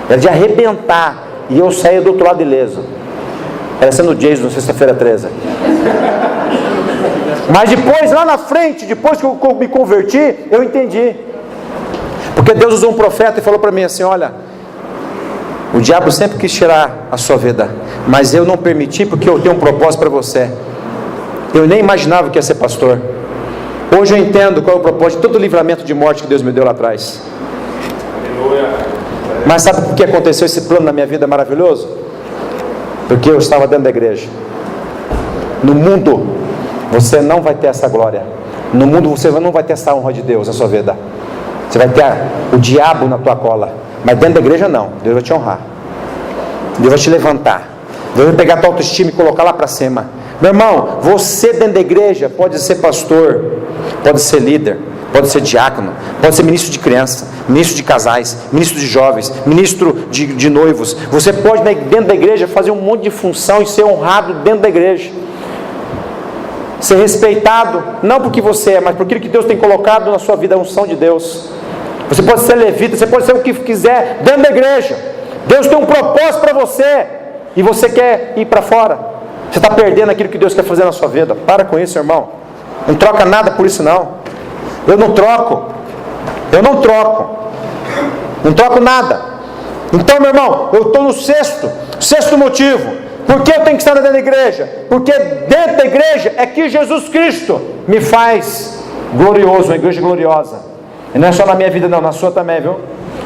Era de arrebentar. E eu saía do outro lado ileso. Era sendo Jason, sexta-feira 13. Mas depois, lá na frente, depois que eu me converti, eu entendi. Porque Deus usou um profeta e falou para mim assim: olha, o diabo sempre quis tirar a sua vida, mas eu não permiti, porque eu tenho um propósito para você. Eu nem imaginava que ia ser pastor. Hoje eu entendo qual é o propósito de todo o livramento de morte que Deus me deu lá atrás. Mas sabe por que aconteceu esse plano na minha vida maravilhoso? Porque eu estava dentro da igreja. No mundo você não vai ter essa glória. No mundo você não vai ter essa honra de Deus na sua vida. Você vai ter o diabo na tua cola. Mas dentro da igreja não. Deus vai te honrar. Deus vai te levantar. Deus vai pegar a tua autoestima e colocar lá para cima. Meu irmão, você dentro da igreja pode ser pastor, pode ser líder, pode ser diácono, pode ser ministro de criança, ministro de casais, ministro de jovens, ministro de noivos. Você pode dentro da igreja fazer um monte de função e ser honrado dentro da igreja. Ser respeitado, não porque você é, mas por aquilo que Deus tem colocado na sua vida, a unção de Deus. você pode ser levita, você pode ser o que quiser dentro da igreja. Deus tem um propósito para você, e você quer ir para fora. Você está perdendo aquilo que Deus quer fazer na sua vida. Para com isso, irmão. Não troca nada por isso não. Eu não troco. Não troco nada. Então, meu irmão, eu estou no sexto motivo. Por que eu tenho que estar dentro da igreja? Porque dentro da igreja é que Jesus Cristo me faz glorioso, uma igreja gloriosa. E não é só na minha vida não, na sua também, viu?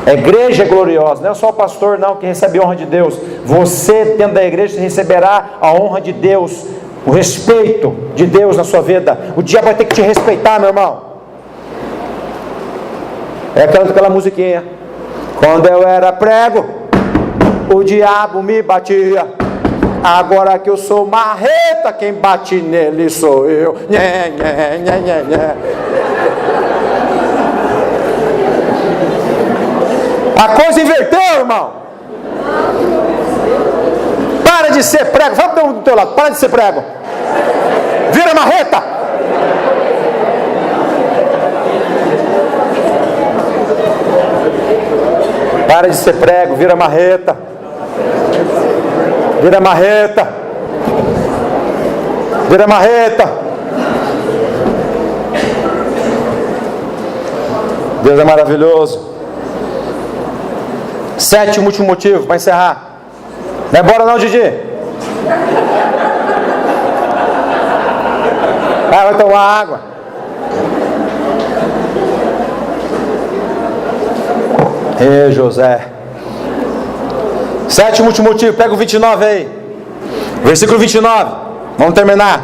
A igreja é gloriosa, não é só o pastor não que recebe a honra de Deus. Você dentro da igreja receberá a honra de Deus, o respeito de Deus na sua vida. O diabo vai ter que te respeitar, meu irmão. É aquela musiquinha. Quando eu era prego, o diabo me batia. Agora que eu sou marreta, quem bate nele sou eu. Nhé, nhé, nhé, nhé, nhé. A coisa inverteu, irmão. Para de ser prego. Fala para do teu lado, para de ser prego. Vira marreta. Para de ser prego, vira marreta. Vira marreta. Vira marreta. Deus é maravilhoso. Sétimo, último motivo para encerrar. Não é embora não, Didi? Vai tomar água. Ei, José. Sétimo, último motivo. Pega o 29 aí. Versículo 29. Vamos terminar.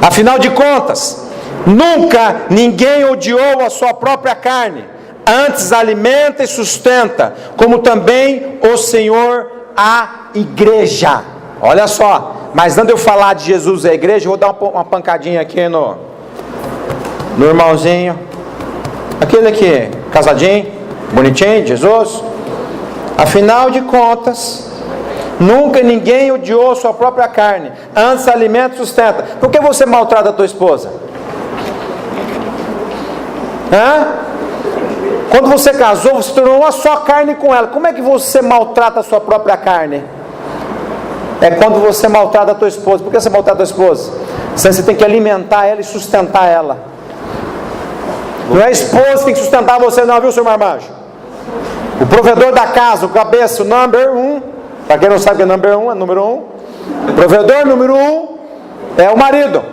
Afinal de contas, nunca ninguém odiou a sua própria carne. Antes alimenta e sustenta, como também o Senhor a igreja. Olha só, mas antes de eu falar de Jesus e a igreja, eu vou dar uma pancadinha aqui no irmãozinho. Aquele aqui, casadinho, bonitinho, Jesus. Afinal de contas, nunca ninguém odiou a sua própria carne. Antes alimenta e sustenta. Por que você maltrata a tua esposa? Quando você casou, você tornou uma só carne com ela. Como é que você maltrata a sua própria carne? É quando você maltrata a tua esposa. Por que você maltrata a tua esposa? Você tem que alimentar ela e sustentar ela. Não é a esposa que tem que sustentar você não, viu, seu marmanjo? O provedor da casa, o cabeça, o number 1. Para quem não sabe que é number 1, é número 1. O provedor número 1 é o marido.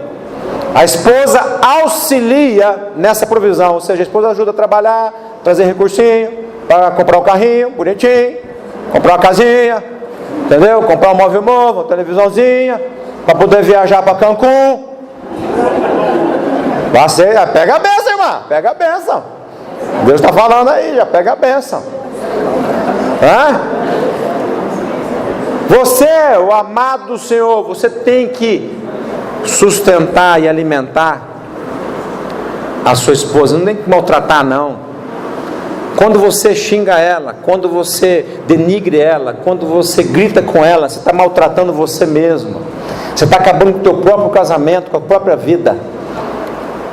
A esposa auxilia nessa provisão. Ou seja, a esposa ajuda a trabalhar, trazer recursinho, para comprar um carrinho bonitinho, comprar uma casinha, entendeu? Comprar um móvel novo, uma televisãozinha, para poder viajar para Cancún. Pega a bênção, irmã, pega a bênção. Deus está falando aí, já pega a bênção. Você, o amado do Senhor, você tem que sustentar e alimentar a sua esposa. Não tem que maltratar não. Quando você xinga ela, quando você denigre ela, quando você grita com ela, você está maltratando você mesmo. Você está acabando com o teu próprio casamento, com a própria vida.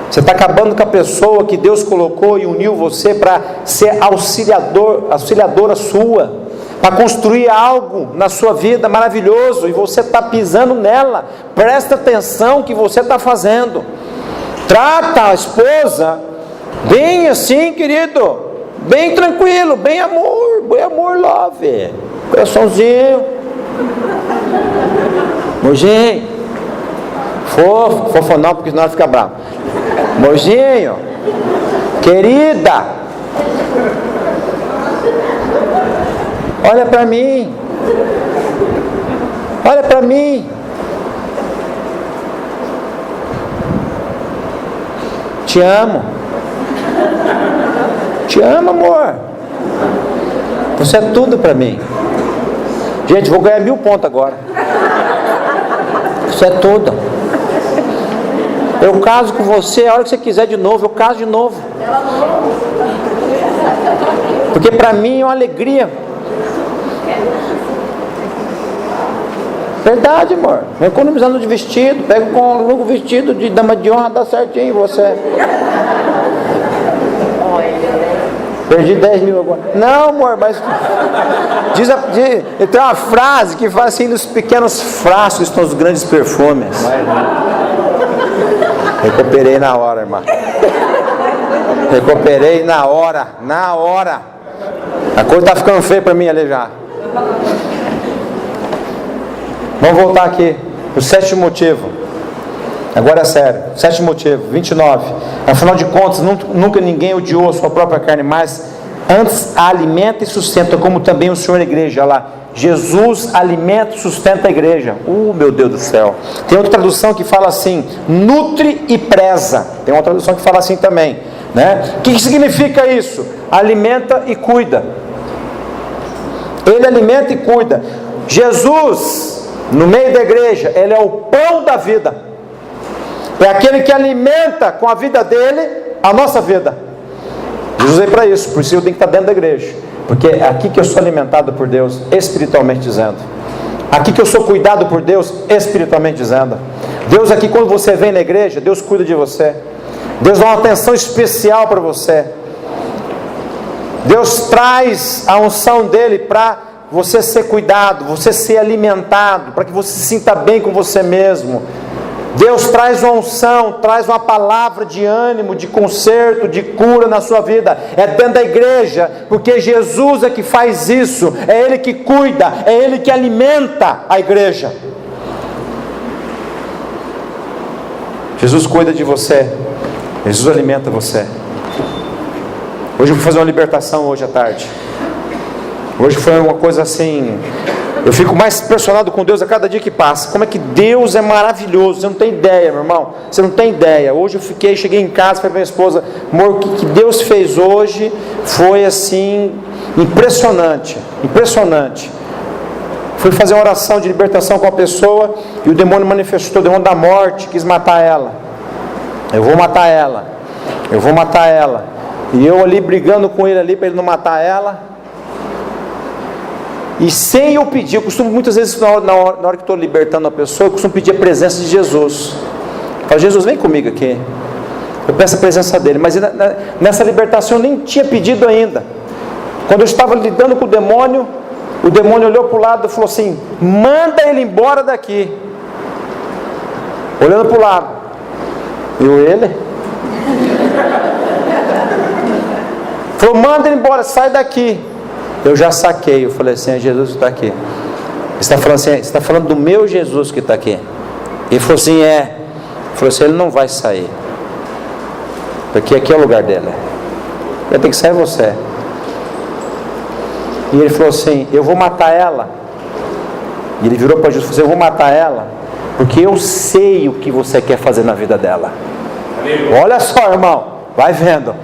Você está acabando com a pessoa que Deus colocou e uniu você para ser auxiliadora sua, para construir algo na sua vida maravilhoso, e você está pisando nela. Presta atenção no que você está fazendo. Trata a esposa bem assim, querido, bem tranquilo, bem amor, love, coraçãozinho, mojinho, fofo não, porque senão ela fica brava. Mojinho, querida, olha para mim, te amo, amor, você é tudo para mim. Gente, vou ganhar 1000 pontos agora. Isso é tudo. Eu caso com você a hora que você quiser de novo, eu caso de novo. Porque para mim é uma alegria. Verdade, amor. Não economizando de vestido, pega com um longo vestido de dama de honra, dá certinho você. Perdi 10 mil agora. Não, amor, mas tem uma frase que fala assim: nos pequenos frascos estão os grandes perfumes. Recuperei na hora, irmã. Recuperei na hora. A coisa está ficando feia para mim ali já. Vamos voltar aqui. O sétimo motivo. Agora é sério. Sétimo motivo, 29. Afinal de contas, nunca ninguém odiou a sua própria carne, mas antes a alimenta e sustenta, como também o Senhor na igreja. Olha lá. Jesus alimenta e sustenta a igreja. Meu Deus do céu. Tem outra tradução que fala assim: nutre e preza. Tem uma tradução que fala assim também, né? O que significa isso? Alimenta e cuida. Ele alimenta e cuida. Jesus, no meio da igreja, Ele é o pão da vida. É aquele que alimenta com a vida dele a nossa vida. Jesus veio para isso. Por isso eu tenho que estar dentro da igreja, porque é aqui que eu sou alimentado por Deus, espiritualmente dizendo. Aqui que eu sou cuidado por Deus, espiritualmente dizendo. Deus aqui, quando você vem na igreja, Deus cuida de você. Deus dá uma atenção especial para você. Deus traz a unção dele para você ser cuidado, você ser alimentado, para que você se sinta bem com você mesmo. Deus traz uma unção, traz uma palavra de ânimo, de conserto, de cura na sua vida. É dentro da igreja, porque Jesus é que faz isso. É Ele que cuida, é Ele que alimenta a igreja. Jesus cuida de você, Jesus alimenta você. Hoje eu vou fazer uma libertação hoje à tarde. Hoje foi uma coisa assim... Eu fico mais impressionado com Deus a cada dia que passa. Como é que Deus é maravilhoso. Você não tem ideia, meu irmão. Você não tem ideia. Hoje eu cheguei em casa, falei para minha esposa: amor, o que Deus fez hoje foi assim, impressionante. Impressionante. Fui fazer uma oração de libertação com a pessoa e o demônio manifestou, o demônio da morte, quis matar ela. Eu vou matar ela. Eu vou matar ela. E eu ali brigando com ele ali para ele não matar ela. E sem eu pedir, eu costumo muitas vezes na hora que estou libertando a pessoa, eu costumo pedir a presença de Jesus. Eu falo: Jesus, vem comigo aqui. Eu peço a presença dele. Mas nessa libertação eu nem tinha pedido ainda. Quando eu estava lidando com o demônio olhou para o lado e falou assim: manda ele embora daqui. Olhando para o lado. Ele falou: manda ele embora, sai daqui. Eu já saquei, eu falei assim: é Jesus que está aqui. Você está falando assim, você está falando do meu Jesus que está aqui. Ele falou assim: é. Ele falou assim: ele não vai sair, porque aqui é o lugar dele. Vai ter que sair você. E ele falou assim: eu vou matar ela. E ele virou para Jesus e falou assim: eu vou matar ela, porque eu sei o que você quer fazer na vida dela. Olha só, irmão, vai vendo.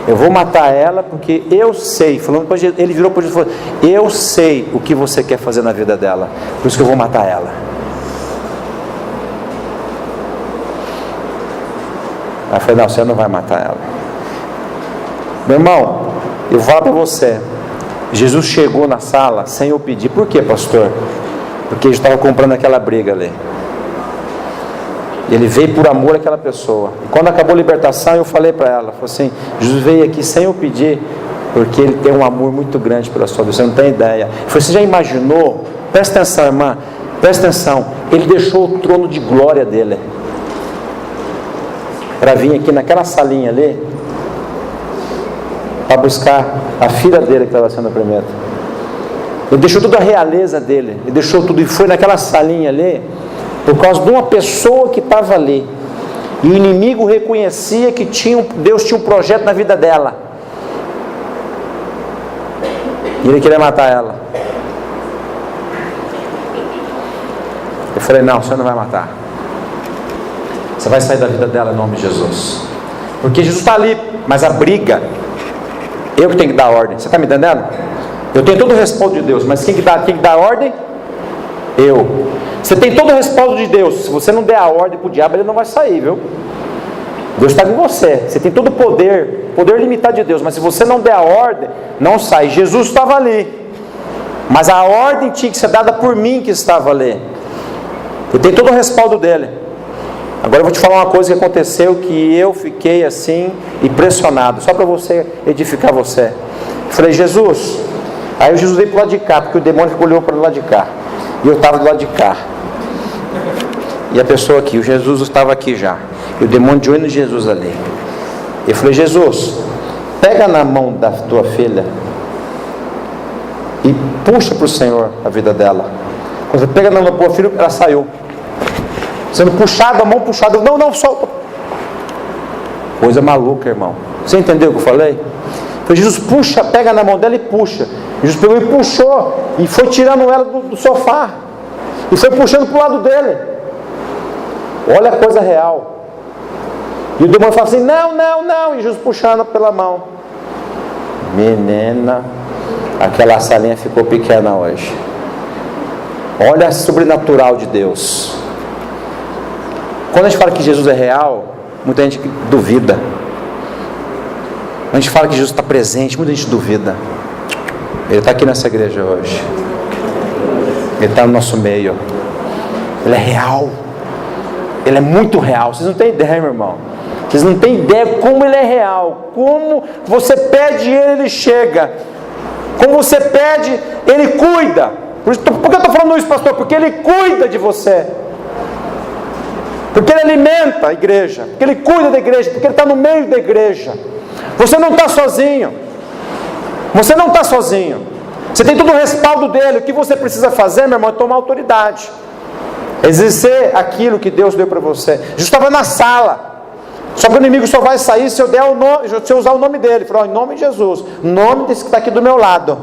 Eu vou matar ela porque eu sei. Ele virou para Jesus e falou: eu sei o que você quer fazer na vida dela, por isso que eu vou matar ela. Aí eu falei: não, você não vai matar ela. Meu irmão, eu vou falar para você, Jesus chegou na sala sem eu pedir. Por quê, pastor? Porque ele estava comprando aquela briga ali. Ele veio por amor àquela pessoa. E quando acabou a libertação, eu falei para ela, falei assim: Jesus veio aqui sem eu pedir, porque ele tem um amor muito grande pela sua vida, você não tem ideia. Eu falei: você já imaginou? Presta atenção, irmã, presta atenção. Ele deixou o trono de glória dele para vir aqui naquela salinha ali, para buscar a filha dele que estava sendo oprimida. Ele deixou toda a realeza dele, ele deixou tudo e foi naquela salinha ali, por causa de uma pessoa que estava ali. E o inimigo reconhecia que Deus tinha um projeto na vida dela. E ele queria matar ela. Eu falei: não, você não vai matar. Você vai sair da vida dela em nome de Jesus. Porque Jesus está ali, mas a briga, eu que tenho que dar a ordem. Você está me entendendo? Eu tenho todo o respaldo de Deus, mas quem que dá a ordem? Eu. Você tem todo o respaldo de Deus. Se você não der a ordem para o diabo, ele não vai sair, viu? Deus está com você. Você tem todo o poder limitado de Deus, mas se você não der a ordem, não sai. Jesus estava ali, mas a ordem tinha que ser dada por mim que estava ali. Eu tenho todo o respaldo dele. Agora eu vou te falar uma coisa que aconteceu, que eu fiquei assim impressionado, só para você edificar você. Falei, Jesus. Aí Jesus veio para o lado de cá, porque o demônio olhou para o lado de cá. E eu estava do lado de cá. E a pessoa aqui, o Jesus estava aqui já. E o demônio de olho no Jesus ali. Eu falei, Jesus, pega na mão da tua filha e puxa para o Senhor a vida dela. Quando você pega na mão da tua filha, ela saiu. Sendo puxada, a mão puxada. Não, solta. Coisa maluca, irmão. Você entendeu o que eu falei? Foi Jesus, puxa, pega na mão dela e puxa. Jesus pegou e puxou. E foi tirando ela do sofá. E foi puxando para o lado dele. Olha a coisa real. E o demônio fala assim, não. E Jesus puxando pela mão. Menina, aquela salinha ficou pequena hoje. Olha a sobrenatural de Deus. Quando a gente fala que Jesus é real, muita gente duvida. Quando a gente fala que Jesus está presente, muita gente duvida. Ele está aqui nessa igreja hoje. Ele está no nosso meio. Ele é real. Ele é muito real. Vocês não têm ideia, meu irmão. Vocês não têm ideia como Ele é real. Como você pede Ele, Ele chega. Como você pede, Ele cuida. Por que eu estou falando isso, pastor? Porque Ele cuida de você. Porque Ele alimenta a igreja. Porque Ele cuida da igreja. Porque Ele está no meio da igreja. Você não está sozinho. Você não está sozinho. Você tem todo o respaldo dele. O que você precisa fazer, meu irmão, é tomar autoridade. Exercer aquilo que Deus deu para você. Jesus estava na sala. Só que o inimigo só vai sair se eu der o nome, se eu usar o nome dele. Ele falou, em nome de Jesus. No nome desse que está aqui do meu lado.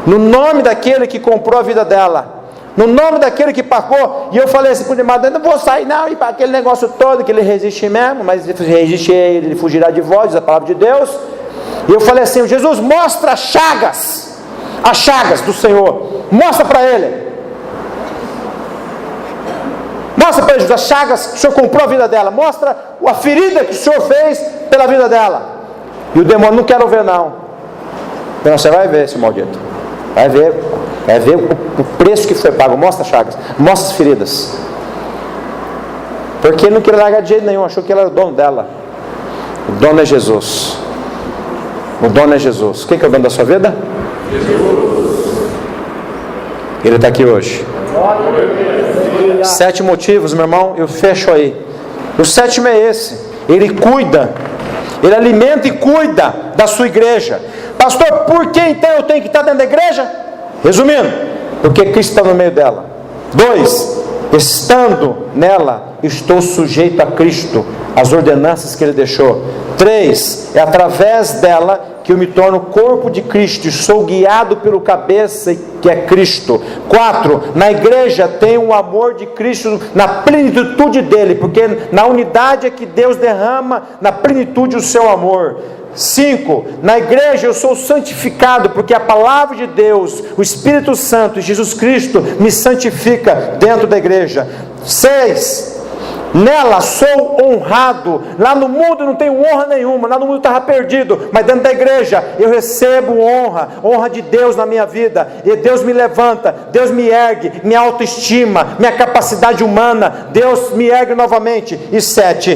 No nome daquele que comprou a vida dela. No nome daquele que pagou. E eu falei assim para o demônio, eu não vou sair não. E para aquele negócio todo que ele resiste mesmo. Mas resiste ele fugirá de vós, diz a palavra de Deus. E eu falei assim, Jesus, mostra as chagas do Senhor. Mostra para ele. Mostra para ele, Jesus, as chagas que o Senhor comprou a vida dela. Mostra a ferida que o Senhor fez pela vida dela. E o demônio, não quero ver não. Então você vai ver, seu maldito. Vai ver o preço que foi pago. Mostra as chagas, mostra as feridas. Porque ele não queria largar de jeito nenhum. Achou que ele era o dono dela. O dono é Jesus. O dono é Jesus. Quem que é o dono da sua vida? Jesus. Ele está aqui hoje. 7 motivos, meu irmão, eu fecho aí. O 7º é esse. Ele cuida. Ele alimenta e cuida da sua igreja. Pastor, por que então eu tenho que estar dentro da igreja? Resumindo, porque Cristo está no meio dela. 2, estando nela, estou sujeito a Cristo, as ordenanças que Ele deixou. 3, é através dela que eu me torno corpo de Cristo e sou guiado pelo cabeça que é Cristo. 4, na igreja tenho o amor de Cristo na plenitude dele, porque na unidade é que Deus derrama na plenitude o seu amor. 5, na igreja eu sou santificado, porque a palavra de Deus, o Espírito Santo e Jesus Cristo me santifica dentro da igreja. 6, nela sou honrado. Lá no mundo não tenho honra nenhuma, lá no mundo estava perdido, mas dentro da igreja eu recebo honra de Deus na minha vida, e Deus me levanta, Deus me ergue, minha autoestima, minha capacidade humana, Deus me ergue novamente. E 7,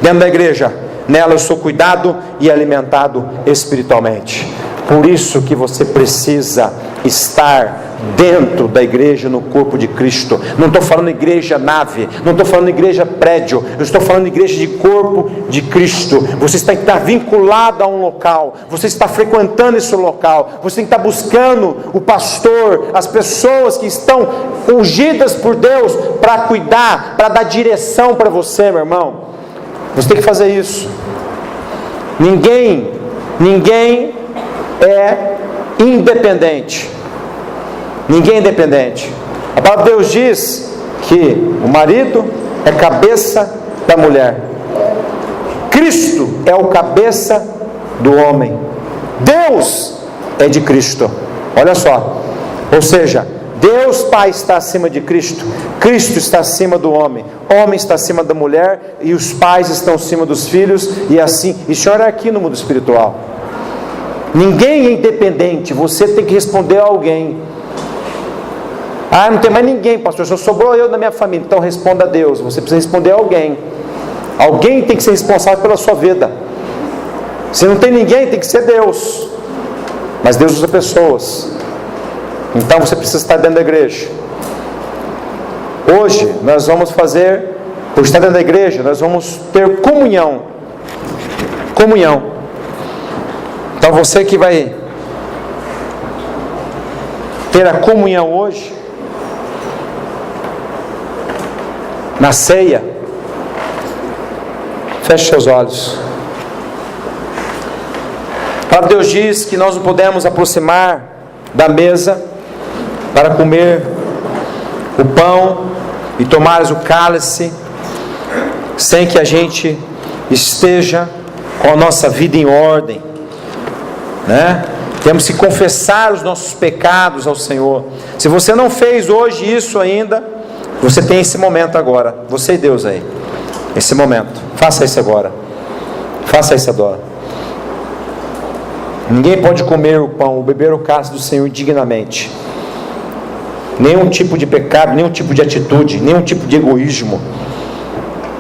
dentro da igreja, nela eu sou cuidado e alimentado espiritualmente. Por isso que você precisa estar dentro da igreja, no corpo de Cristo. Não estou falando igreja nave, não estou falando igreja prédio, eu estou falando igreja de corpo de Cristo. Você tem que estar vinculado a um local, você está frequentando esse local, você tem que estar buscando o pastor, as pessoas que estão ungidas por Deus para cuidar, para dar direção para você, meu irmão. Você tem que fazer isso. Ninguém é independente. Ninguém é independente. A palavra de Deus diz que o marido é cabeça da mulher. Cristo é o cabeça do homem. Deus é de Cristo. Olha só. Ou seja, Deus Pai está acima de Cristo. Cristo está acima do homem. O homem está acima da mulher. E os pais estão acima dos filhos. E assim, isso é aqui no mundo espiritual. Ninguém é independente. Você tem que responder a alguém. Ah, não tem mais ninguém, pastor, só sobrou eu na minha família. Então responda a Deus. Você precisa responder a alguém. Alguém tem que ser responsável pela sua vida. Se não tem ninguém, tem que ser Deus. Mas Deus usa pessoas. Então você precisa estar dentro da igreja. Hoje nós vamos fazer, por estar dentro da igreja, nós vamos ter comunhão. Comunhão. Então você que vai ter a comunhão hoje, na ceia, feche seus olhos. A palavra de Deus diz que nós não podemos aproximar da mesa para comer o pão e tomar o cálice sem que a gente esteja com a nossa vida em ordem, né? Temos que confessar os nossos pecados ao Senhor. Se você não fez hoje isso ainda, você tem esse momento agora, você e Deus aí, esse momento, faça isso agora, faça isso agora. Ninguém pode comer o pão ou beber o cálice do Senhor indignamente. Nenhum tipo de pecado, nenhum tipo de atitude, nenhum tipo de egoísmo,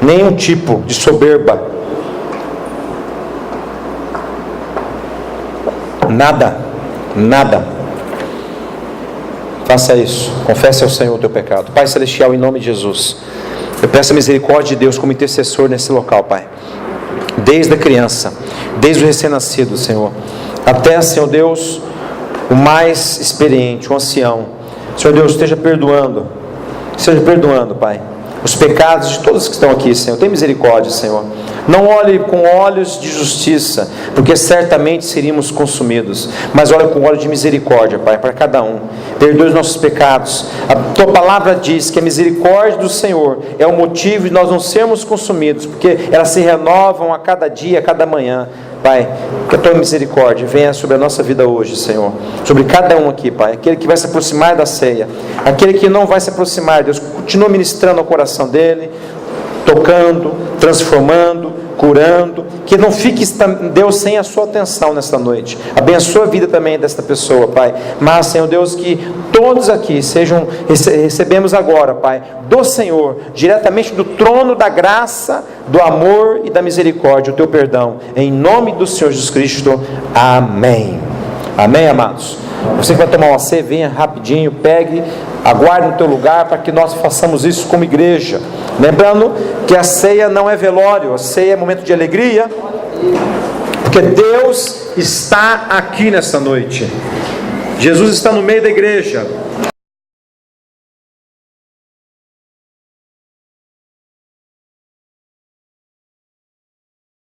nenhum tipo de soberba. Nada, nada. Faça isso, confesse ao Senhor o teu pecado. Pai Celestial, em nome de Jesus, eu peço a misericórdia de Deus como intercessor nesse local, Pai. Desde a criança, desde o recém-nascido, Senhor, até, Senhor Deus, o mais experiente, o ancião. Senhor Deus, esteja perdoando, Pai, os pecados de todos que estão aqui, Senhor. Tem misericórdia, Senhor. Não olhe com olhos de justiça, porque certamente seríamos consumidos, mas olhe com olho de misericórdia, Pai, para cada um. Perdoe os nossos pecados. A tua palavra diz que a misericórdia do Senhor é o motivo de nós não sermos consumidos, porque elas se renovam a cada dia, a cada manhã. Pai, que a tua misericórdia venha sobre a nossa vida hoje, Senhor, sobre cada um aqui, Pai, aquele que vai se aproximar da ceia, aquele que não vai se aproximar, Deus, continua ministrando ao coração dele, tocando, transformando, curando, que não fique, Deus, sem a sua atenção nesta noite. Abençoa a vida também desta pessoa, Pai, mas, Senhor Deus, que todos aqui recebemos agora, Pai, do Senhor, diretamente do trono da graça, do amor e da misericórdia, o teu perdão, em nome do Senhor Jesus Cristo, amém. Amém, amados? Você que vai tomar uma ceia, venha rapidinho, pegue, aguarde no teu lugar, para que nós façamos isso como igreja, lembrando que a ceia não é velório, a ceia é momento de alegria, porque Deus está aqui nesta noite. Jesus está no meio da igreja.